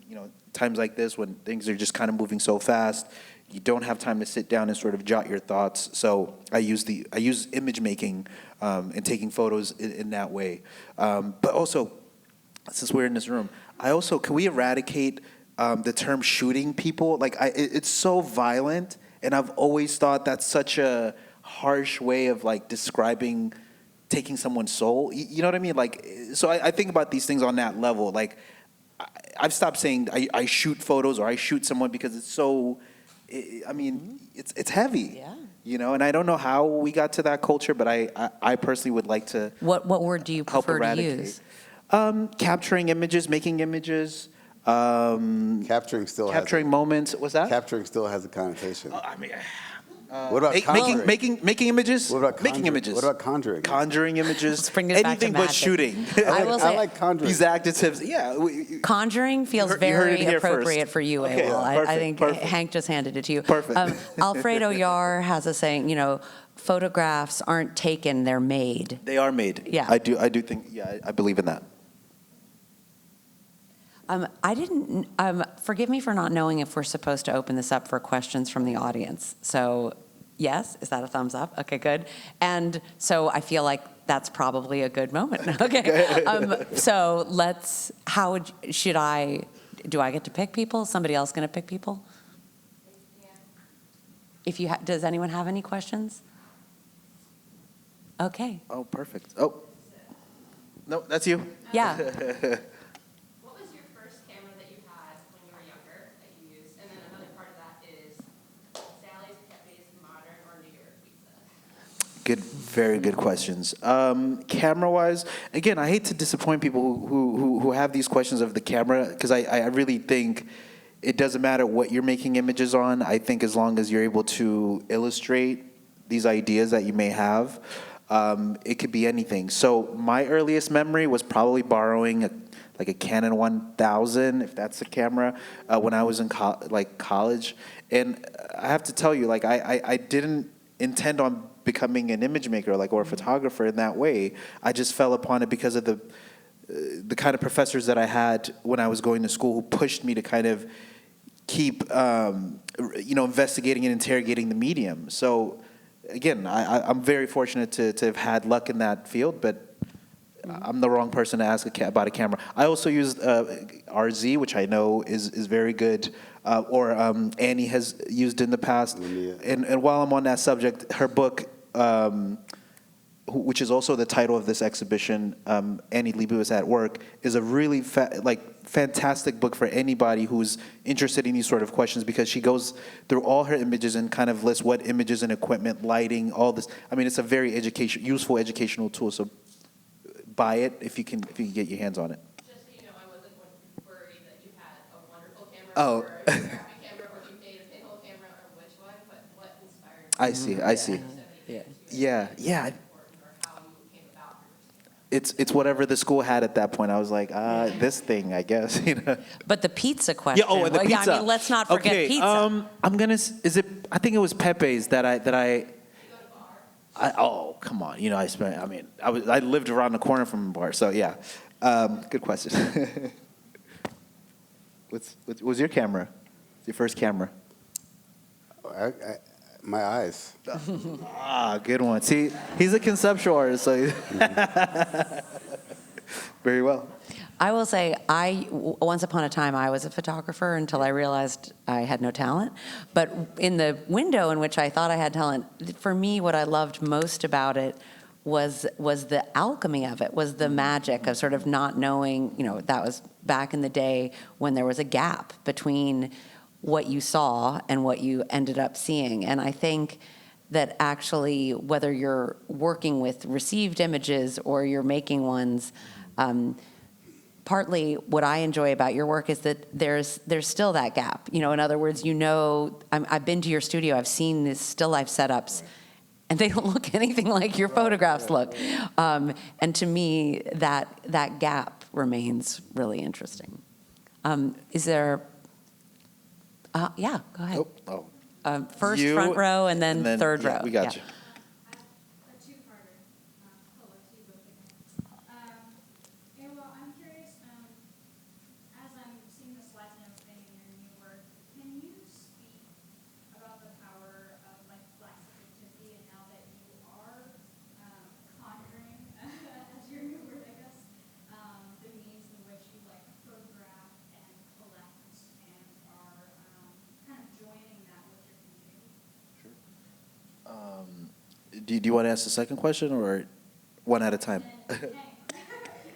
times like this when things are just kind of moving so fast. You don't have time to sit down and sort of jot your thoughts. So I use image making and taking photos in that way. But also, since we're in this room, can we eradicate the term shooting people? Like, it's so violent, and I've always thought that's such a harsh way of like describing taking someone's soul. You know what I mean? Like, so I think about these things on that level. Like, I've stopped saying I shoot photos or I shoot someone because it's so. It's heavy. Yeah. And I don't know how we got to that culture, but I personally would like to. What word do you prefer to use? Capturing images, making images. Capturing moments. What's that? Capturing still has a connotation. What about making images? What about making images? What about conjuring? Conjuring images. Let's bring this back to anything but magic. shooting. I will say, I like conjuring. These adjectives. Yeah. Conjuring feels You heard it very here appropriate first. for you, Okay, Awol. I think perfect. Hank just handed it to you. Perfect. Alfredo Yar has a saying, photographs aren't taken, they're made. They are made. Yeah. I do think. Yeah, I believe in that. I didn't, forgive me for not knowing if we're supposed to open this up for questions from the audience. So, yes, is that a thumbs up? Okay, good. And so I feel like that's probably a good moment. Okay. So do I get to pick people? Somebody else going to pick people? Yeah. Does anyone have any questions? Okay. Oh, perfect. Oh. No, that's you. Yeah. Good, very good questions. Camera-wise, again, I hate to disappoint people who have these questions of the camera, because I really think it doesn't matter what you're making images on. I think as long as you're able to illustrate these ideas that you may have. It could be anything. So my earliest memory was probably borrowing like a Canon 1000, if that's a camera, when I was in college. And I have to tell you, like I didn't intend on becoming an image maker or a photographer in that way. I just fell upon it because of the kind of professors that I had when I was going to school who pushed me to kind of keep investigating and interrogating the medium. So again, I'm very fortunate to have had luck in that field, but I'm the wrong person to ask about a camera. I also used RZ, which I know is very good, or Annie has used in the past. And while I'm on that subject, her book, which is also the title of this exhibition, Annie Leibovitz at Work, is a really fantastic book for anybody who's interested in these sort of questions, because she goes through all her images and kind of lists what images and equipment, lighting, all this. I mean, it's a very useful educational tool. So buy it if you can get your hands on it. Just so you know, I wasn't worried that you had a wonderful camera or Oh. a crappy camera, or you made a pinhole camera, or which one, but what inspired you? I see. Yeah. It's whatever the school had at that point. I was like, this thing, I guess. But the pizza question. Yeah. Oh, and the pizza. Yeah, I mean, let's not forget okay, pizza. I'm gonna. I think it was Pepe's that I. Oh, come on. I lived around the corner from a bar, so yeah. Good question. What was your camera? Your first camera? My eyes. Good one. See, he's a conceptual artist, so very well. I will say, once upon a time, I was a photographer until I realized I had no talent. But in the window in which I thought I had talent, for me, what I loved most about it was the alchemy of it, was the magic of sort of not knowing, that was back in the day when there was a gap between what you saw and what you ended up seeing. And I think that actually, whether you're working with received images or you're making ones, partly what I enjoy about your work is that there's still that gap. In other words, I've been to your studio, I've seen these still life setups, and they don't look anything like your photographs look. And to me, that gap remains really interesting. Is there? Yeah, go ahead. First front row and then third row. We got you. A two-parter. Hello to you both again. Awol, I'm curious, as I'm seeing the slides and everything in your new work, can you speak about the power of black subjectivity, and now that you are conjuring, as your new word, I guess, the means in which you photograph and collect and are kind of joining that with your community? Do you want to ask the second question or one at a time?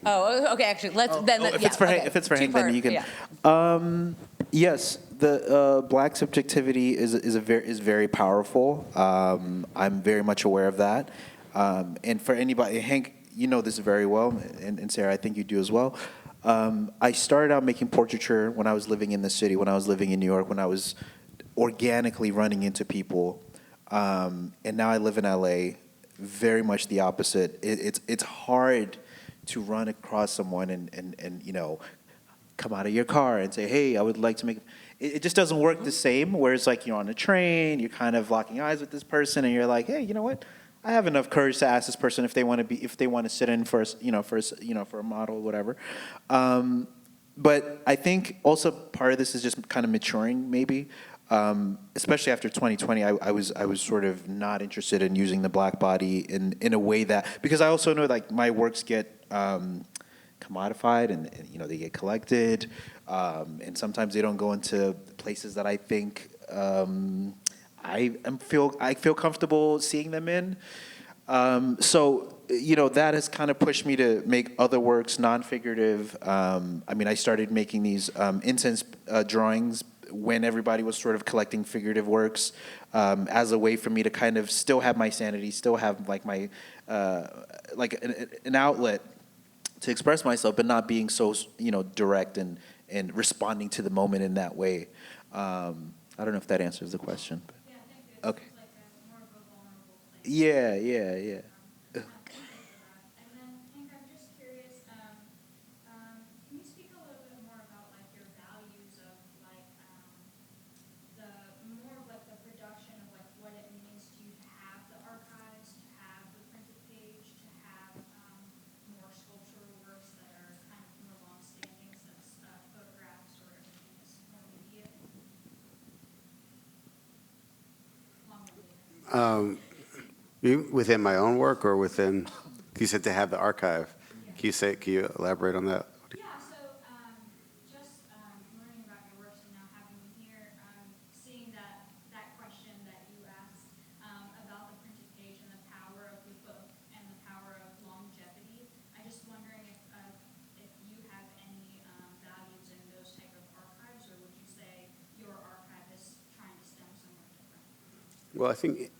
Oh, okay. Actually, let's then. If it's for Hank, then you can. Yeah. Yes, the black subjectivity is very powerful. I'm very much aware of that. And for anybody, Hank, you know this very well, and Sarah, I think you do as well. I started out making portraiture when I was living in the city, when I was living in New York, when I was organically running into people. And now I live in LA, very much the opposite. It's hard to run across someone and come out of your car and say, hey, I would like to make. It just doesn't work the same. Whereas you're on a train, you're kind of locking eyes with this person, and you're like, hey, you know what? I have enough courage to ask this person if they want to sit in for a model, whatever. But I think also part of this is just kind of maturing, maybe. Especially after 2020, I was sort of not interested in using the black body in a way that, because I also know my works get commodified and they get collected, and sometimes they don't go into places that I think I feel comfortable seeing them in. So that has kind of pushed me to make other works non-figurative. I started making these incense drawings when everybody was sort of collecting figurative works, as a way for me to kind of still have my sanity, still have my an outlet to express myself, but not being so direct and responding to the moment in that way. I don't know if that answers the question. Yeah, thank you. Okay. It's more of a vulnerable Yeah. Thank you for that. And then, Hank, I'm just curious, can you speak a little bit more about like your values of like the more of like the production of like what it means to you to have the archives, to have the printed page, to have more sculptural works that are kind of more long-standing since photographs or everything is more immediate, long-winded. Within my own work or within, you said to have the archive. Can you elaborate on that? Yeah, so just learning about your works and now having you here, seeing that question that you asked about the printed page and the power of the book and the power of longevity. I'm just wondering if you have any values in those type of archives, or would you say your archive is trying to stem somewhere different? Well, I think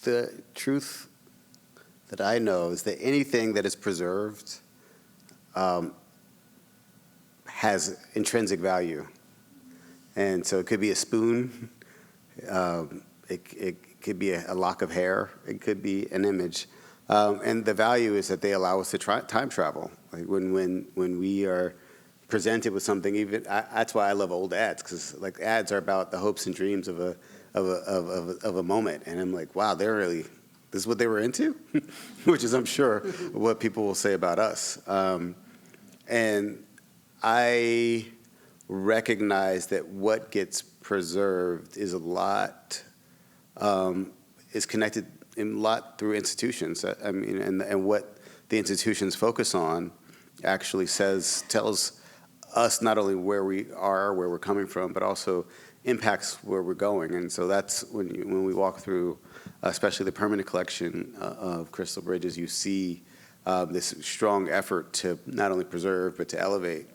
the truth that I know is that anything that is preserved has intrinsic value. And so it could be a spoon, it could be a lock of hair, it could be an image. And the value is that they allow us to time travel. Like when we are presented with something, that's why I love old ads, because like ads are about the hopes and dreams of a moment. And I'm like, wow, this is what they were into? Which is, I'm sure, what people will say about us. And I recognize that what gets preserved is is connected in a lot through institutions. I mean, and what the institutions focus on actually tells us not only where we are, where we're coming from, but also impacts where we're going. And so that's when we walk through, especially the permanent collection of Crystal Bridges, you see this strong effort to not only preserve but to elevate.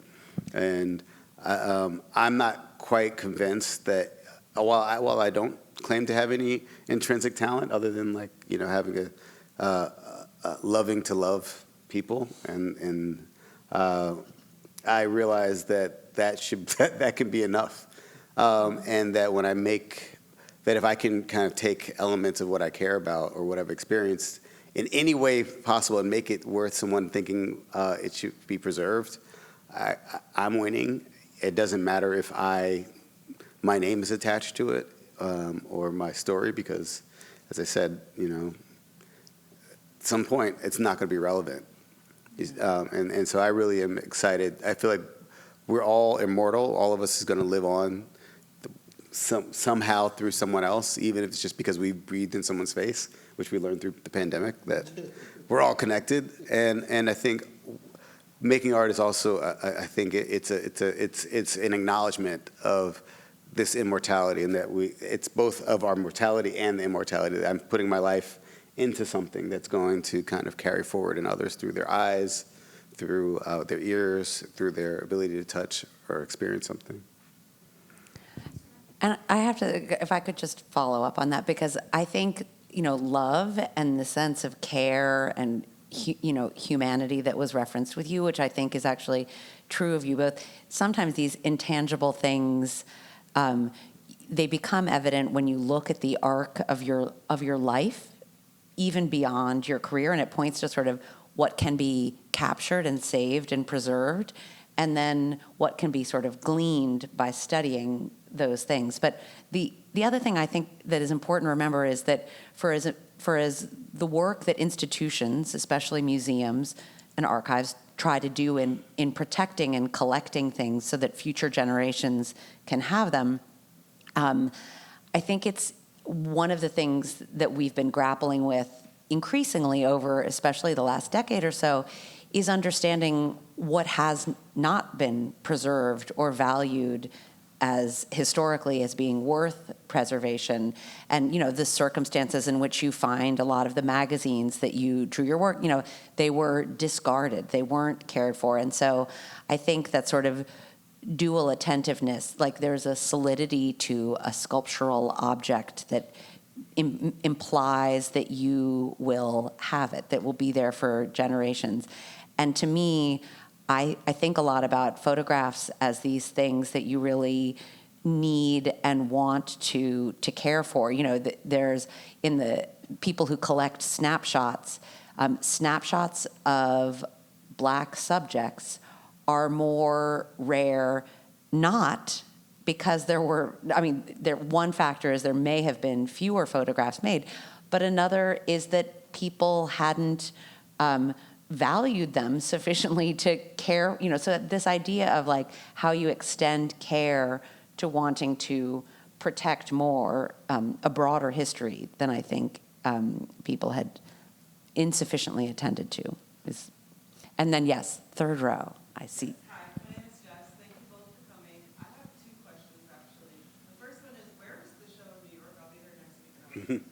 And I'm not quite convinced that while I don't claim to have any intrinsic talent other than having a loving to love people, and I realize that can be enough, and that when I that if I can kind of take elements of what I care about or what I've experienced in any way possible and make it worth someone thinking it should be preserved, I'm winning. It doesn't matter if my name is attached to it or my story, because, as I said, at some point it's not going to be relevant. And so I really am excited. I feel like we're all immortal. All of us is going to live on somehow through someone else, even if it's just because we breathed in someone's face, which we learned through the pandemic, that we're all connected. And I think making art is also, I think it's an acknowledgement of this immortality, and that it's both of our mortality and the immortality. That I'm putting my life into something that's going to kind of carry forward in others through their eyes, through their ears, through their ability to touch or experience something. And I have to, if I could just follow up on that, because I think, love and the sense of care and, humanity that was referenced with you, which I think is actually true of you both. Sometimes these intangible things, they become evident when you look at the arc of your life, even beyond your career, and it points to sort of what can be captured and saved and preserved, and then what can be sort of gleaned by studying those things. But the other thing I think that is important to remember is that for as the work that institutions, especially museums and archives, try to do in protecting and collecting things so that future generations can have them, I think it's one of the things that we've been grappling with increasingly over especially the last decade or so is understanding what has not been preserved or valued as historically as being worth preservation, and the circumstances in which you find a lot of the magazines that you drew your work, they were discarded, they weren't cared for. And so I think that sort of dual attentiveness, like there's a solidity to a sculptural object that implies that you will have it, that will be there for generations. And to me, I think a lot about photographs as these things that you really need and want to care for. There's in the people who collect snapshots, snapshots of Black subjects are more rare, not because one factor is there may have been fewer photographs made, but another is that people hadn't valued them sufficiently to care, so this idea of like how you extend care to wanting to protect more, a broader history than I think people had insufficiently attended to. And then, yes, third row, I see. Hi, my name is Jess. Thank you both for coming. I have two questions, actually. The first one is, where is the show in New York? I'll be there next week.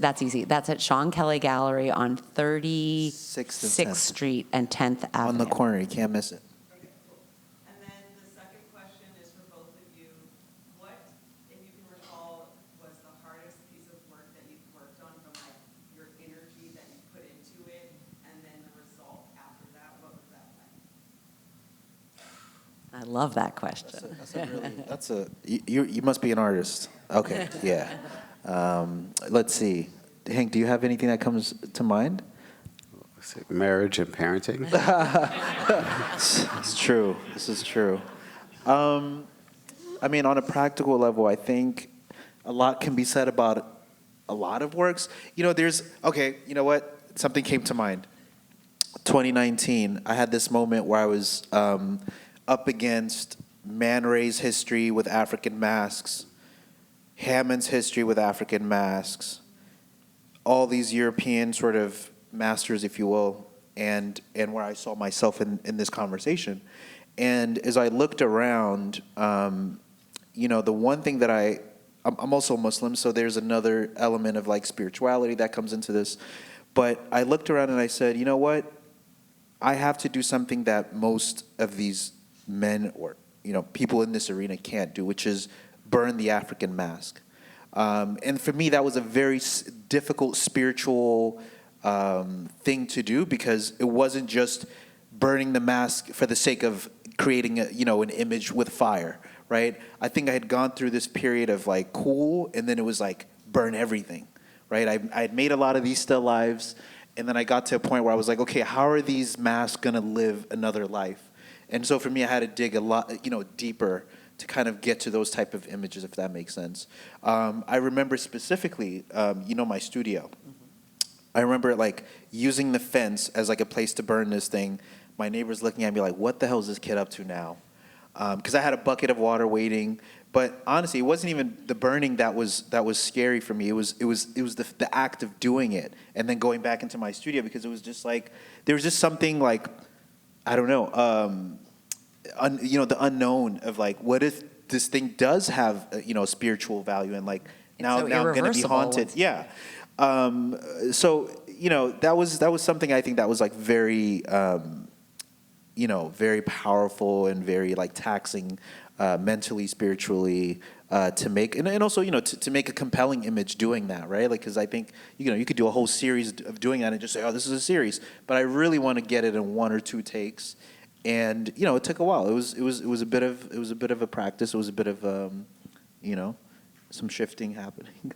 That's easy. That's at Sean Kelly Gallery on 36th 6th and 10th. Street and 10th Avenue. On the corner, you can't miss it. Okay, cool. And then the second question is for both of you. What, if you can recall, was the hardest piece of work that you've worked on from like your energy that you put into it, and then the result after that? What was that like? I love that question. You must be an artist. Okay, yeah. Let's see. Hank, do you have anything that comes to mind? Marriage and parenting. It's true. This is true. On a practical level, I think a lot can be said about a lot of works. You know what? Something came to mind. 2019, I had this moment where I was up against Man Ray's history with African masks, Hammond's history with African masks, all these European sort of masters, if you will, and where I saw myself in this conversation. And as I looked around, the one thing that I'm also Muslim, so there's another element of like spirituality that comes into this. But I looked around and I said, you know what? I have to do something that most of these men or people in this arena can't do, which is burn the African mask. And for me, that was a very difficult spiritual thing to do, because it wasn't just burning the mask for the sake of creating an image with fire, right? I think I had gone through this period of like cool, and then it was like burn everything, right? I had made a lot of these still lives, and then I got to a point where I was like, okay, how are these masks gonna live another life? And so for me, I had to dig a lot, deeper to kind of get to those type of images, if that makes sense. I remember specifically, my studio. I remember like using the fence as like a place to burn this thing. My neighbors looking at me like, what the hell is this kid up to now? Because I had a bucket of water waiting. But honestly, it wasn't even the burning that was scary for me. It was the act of doing it and then going back into my studio, because it was just like, there was just something like, I don't know, the unknown of like, what if this thing does have spiritual value, and like now I'm going to be haunted. Yeah. So that was something I think that was like very very powerful and very like taxing mentally, spiritually, to make, and also to make a compelling image doing that, right? Like, because I think you could do a whole series of doing that and just say, oh, this is a series, but I really want to get it in one or two takes. And it took a while. It was a bit of a practice. It was a bit of some shifting happening.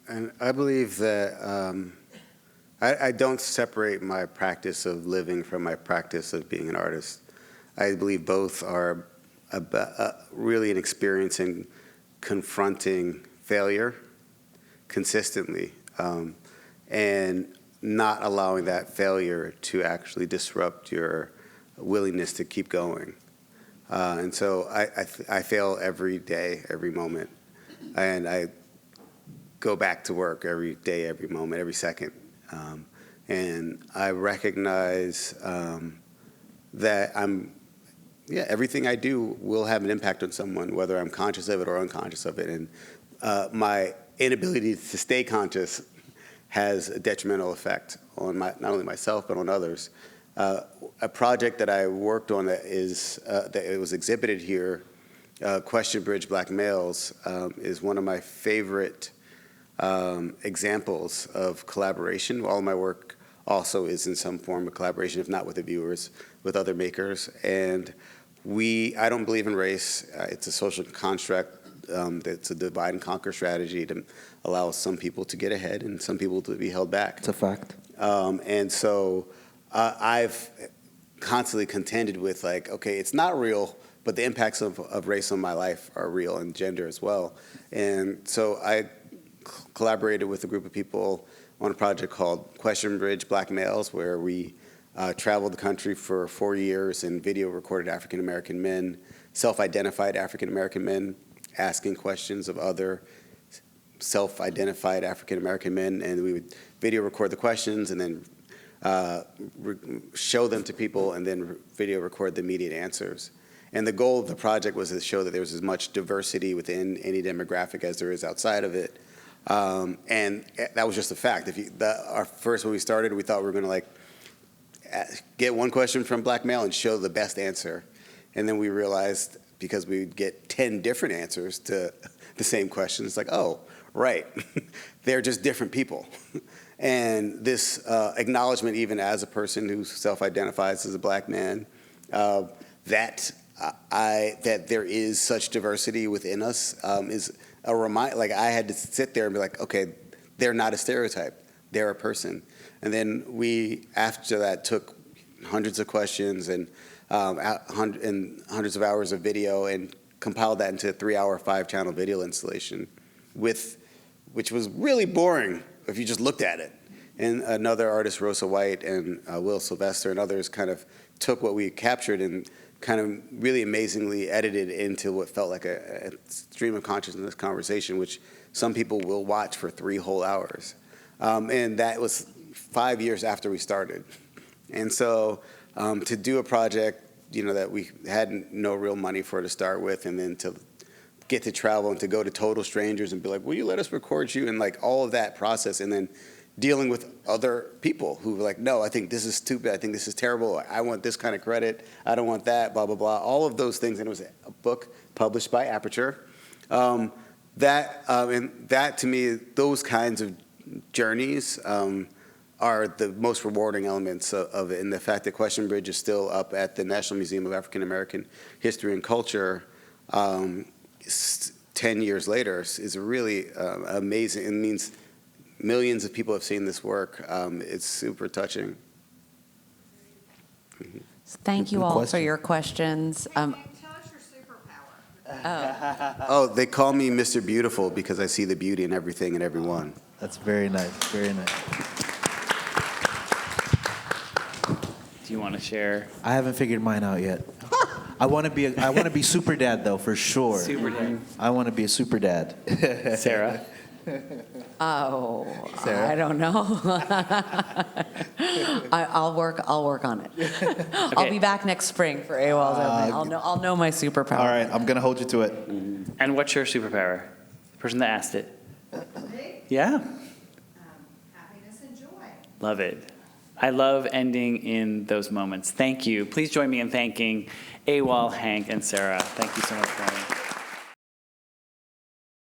And I believe that I don't separate my practice of living from my practice of being an artist. I believe both are really an experience in confronting failure consistently, and not allowing that failure to actually disrupt your willingness to keep going. And so I fail every day, every moment, and I go back to work every day, every moment, every second. And I recognize that everything I do will have an impact on someone, whether I'm conscious of it or unconscious of it. And my inability to stay conscious has a detrimental effect on not only myself, but on others. A project that I worked on that it was exhibited here, Question Bridge Black Males, is one of my favorite examples of collaboration. All of my work also is in some form of collaboration, if not with the viewers, with other makers. And I don't believe in race. It's a social construct It's a divide and conquer strategy to allow some people to get ahead and some people to be held back. It's a fact. And so I've constantly contended with, like, okay, it's not real, but the impacts of race on my life are real, and gender as well. And so I collaborated with a group of people on a project called Question Bridge Black Males, where we traveled the country for 4 years and video recorded African-American men, self-identified African-American men, asking questions of other self-identified African-American men, and we would video record the questions and then show them to people and then video record the immediate answers. And the goal of the project was to show that there was as much diversity within any demographic as there is outside of it. And that was just a fact. When we started, we thought we were going to like get one question from black male and show the best answer. And then we realized, because we would get 10 different answers to the same question, it's like, oh, right, they're just different people. And this acknowledgement, even as a person who self-identifies as a black man, that there is such diversity within us is a reminder. Like, I had to sit there and be like, okay, they're not a stereotype, they're a person. And then we, after that, took hundreds of questions and hundreds of hours of video and compiled that into a 3-hour, 5-channel video installation, which was really boring if you just looked at it. And another artist, Rosa White, and Will Sylvester and others kind of took what we captured and kind of really amazingly edited into what felt like a stream of consciousness conversation, which some people will watch for 3 whole hours. And that was 5 years after we started. And so to do a project, that we had no real money for to start with, and then to get to travel and to go to total strangers and be like, will you let us record you? And like all of that process, and then dealing with other people who were like, no, I think this is stupid. I think this is terrible. I want this kind of credit. I don't want that, blah, blah, blah. All of those things. And it was a book published by Aperture. And that, to me, those kinds of journeys are the most rewarding elements of it. And the fact that Question Bridge is still up at the National Museum of African American History and Culture 10 years later is really amazing. It means millions of people have seen this work. It's super touching. Thank you all for your questions. Tell us your superpower. Oh, they call me Mr. Beautiful because I see the beauty in everything and everyone. That's very nice. Very nice. Do you want to share? I haven't figured mine out yet. I want to be super dad though, for sure. Super dad. I want to be a super dad. Sarah? Oh, Sarah? I don't know. I'll work on it. I'll be back next spring for AWOL's opening. I'll know my superpower. All right, I'm gonna hold you to it. And what's your superpower? The person that asked it. Me? Yeah. Happiness and joy. Love it. I love ending in those moments. Thank you. Please join me in thanking Awol, Hank, and Sarah. Thank you so much for coming.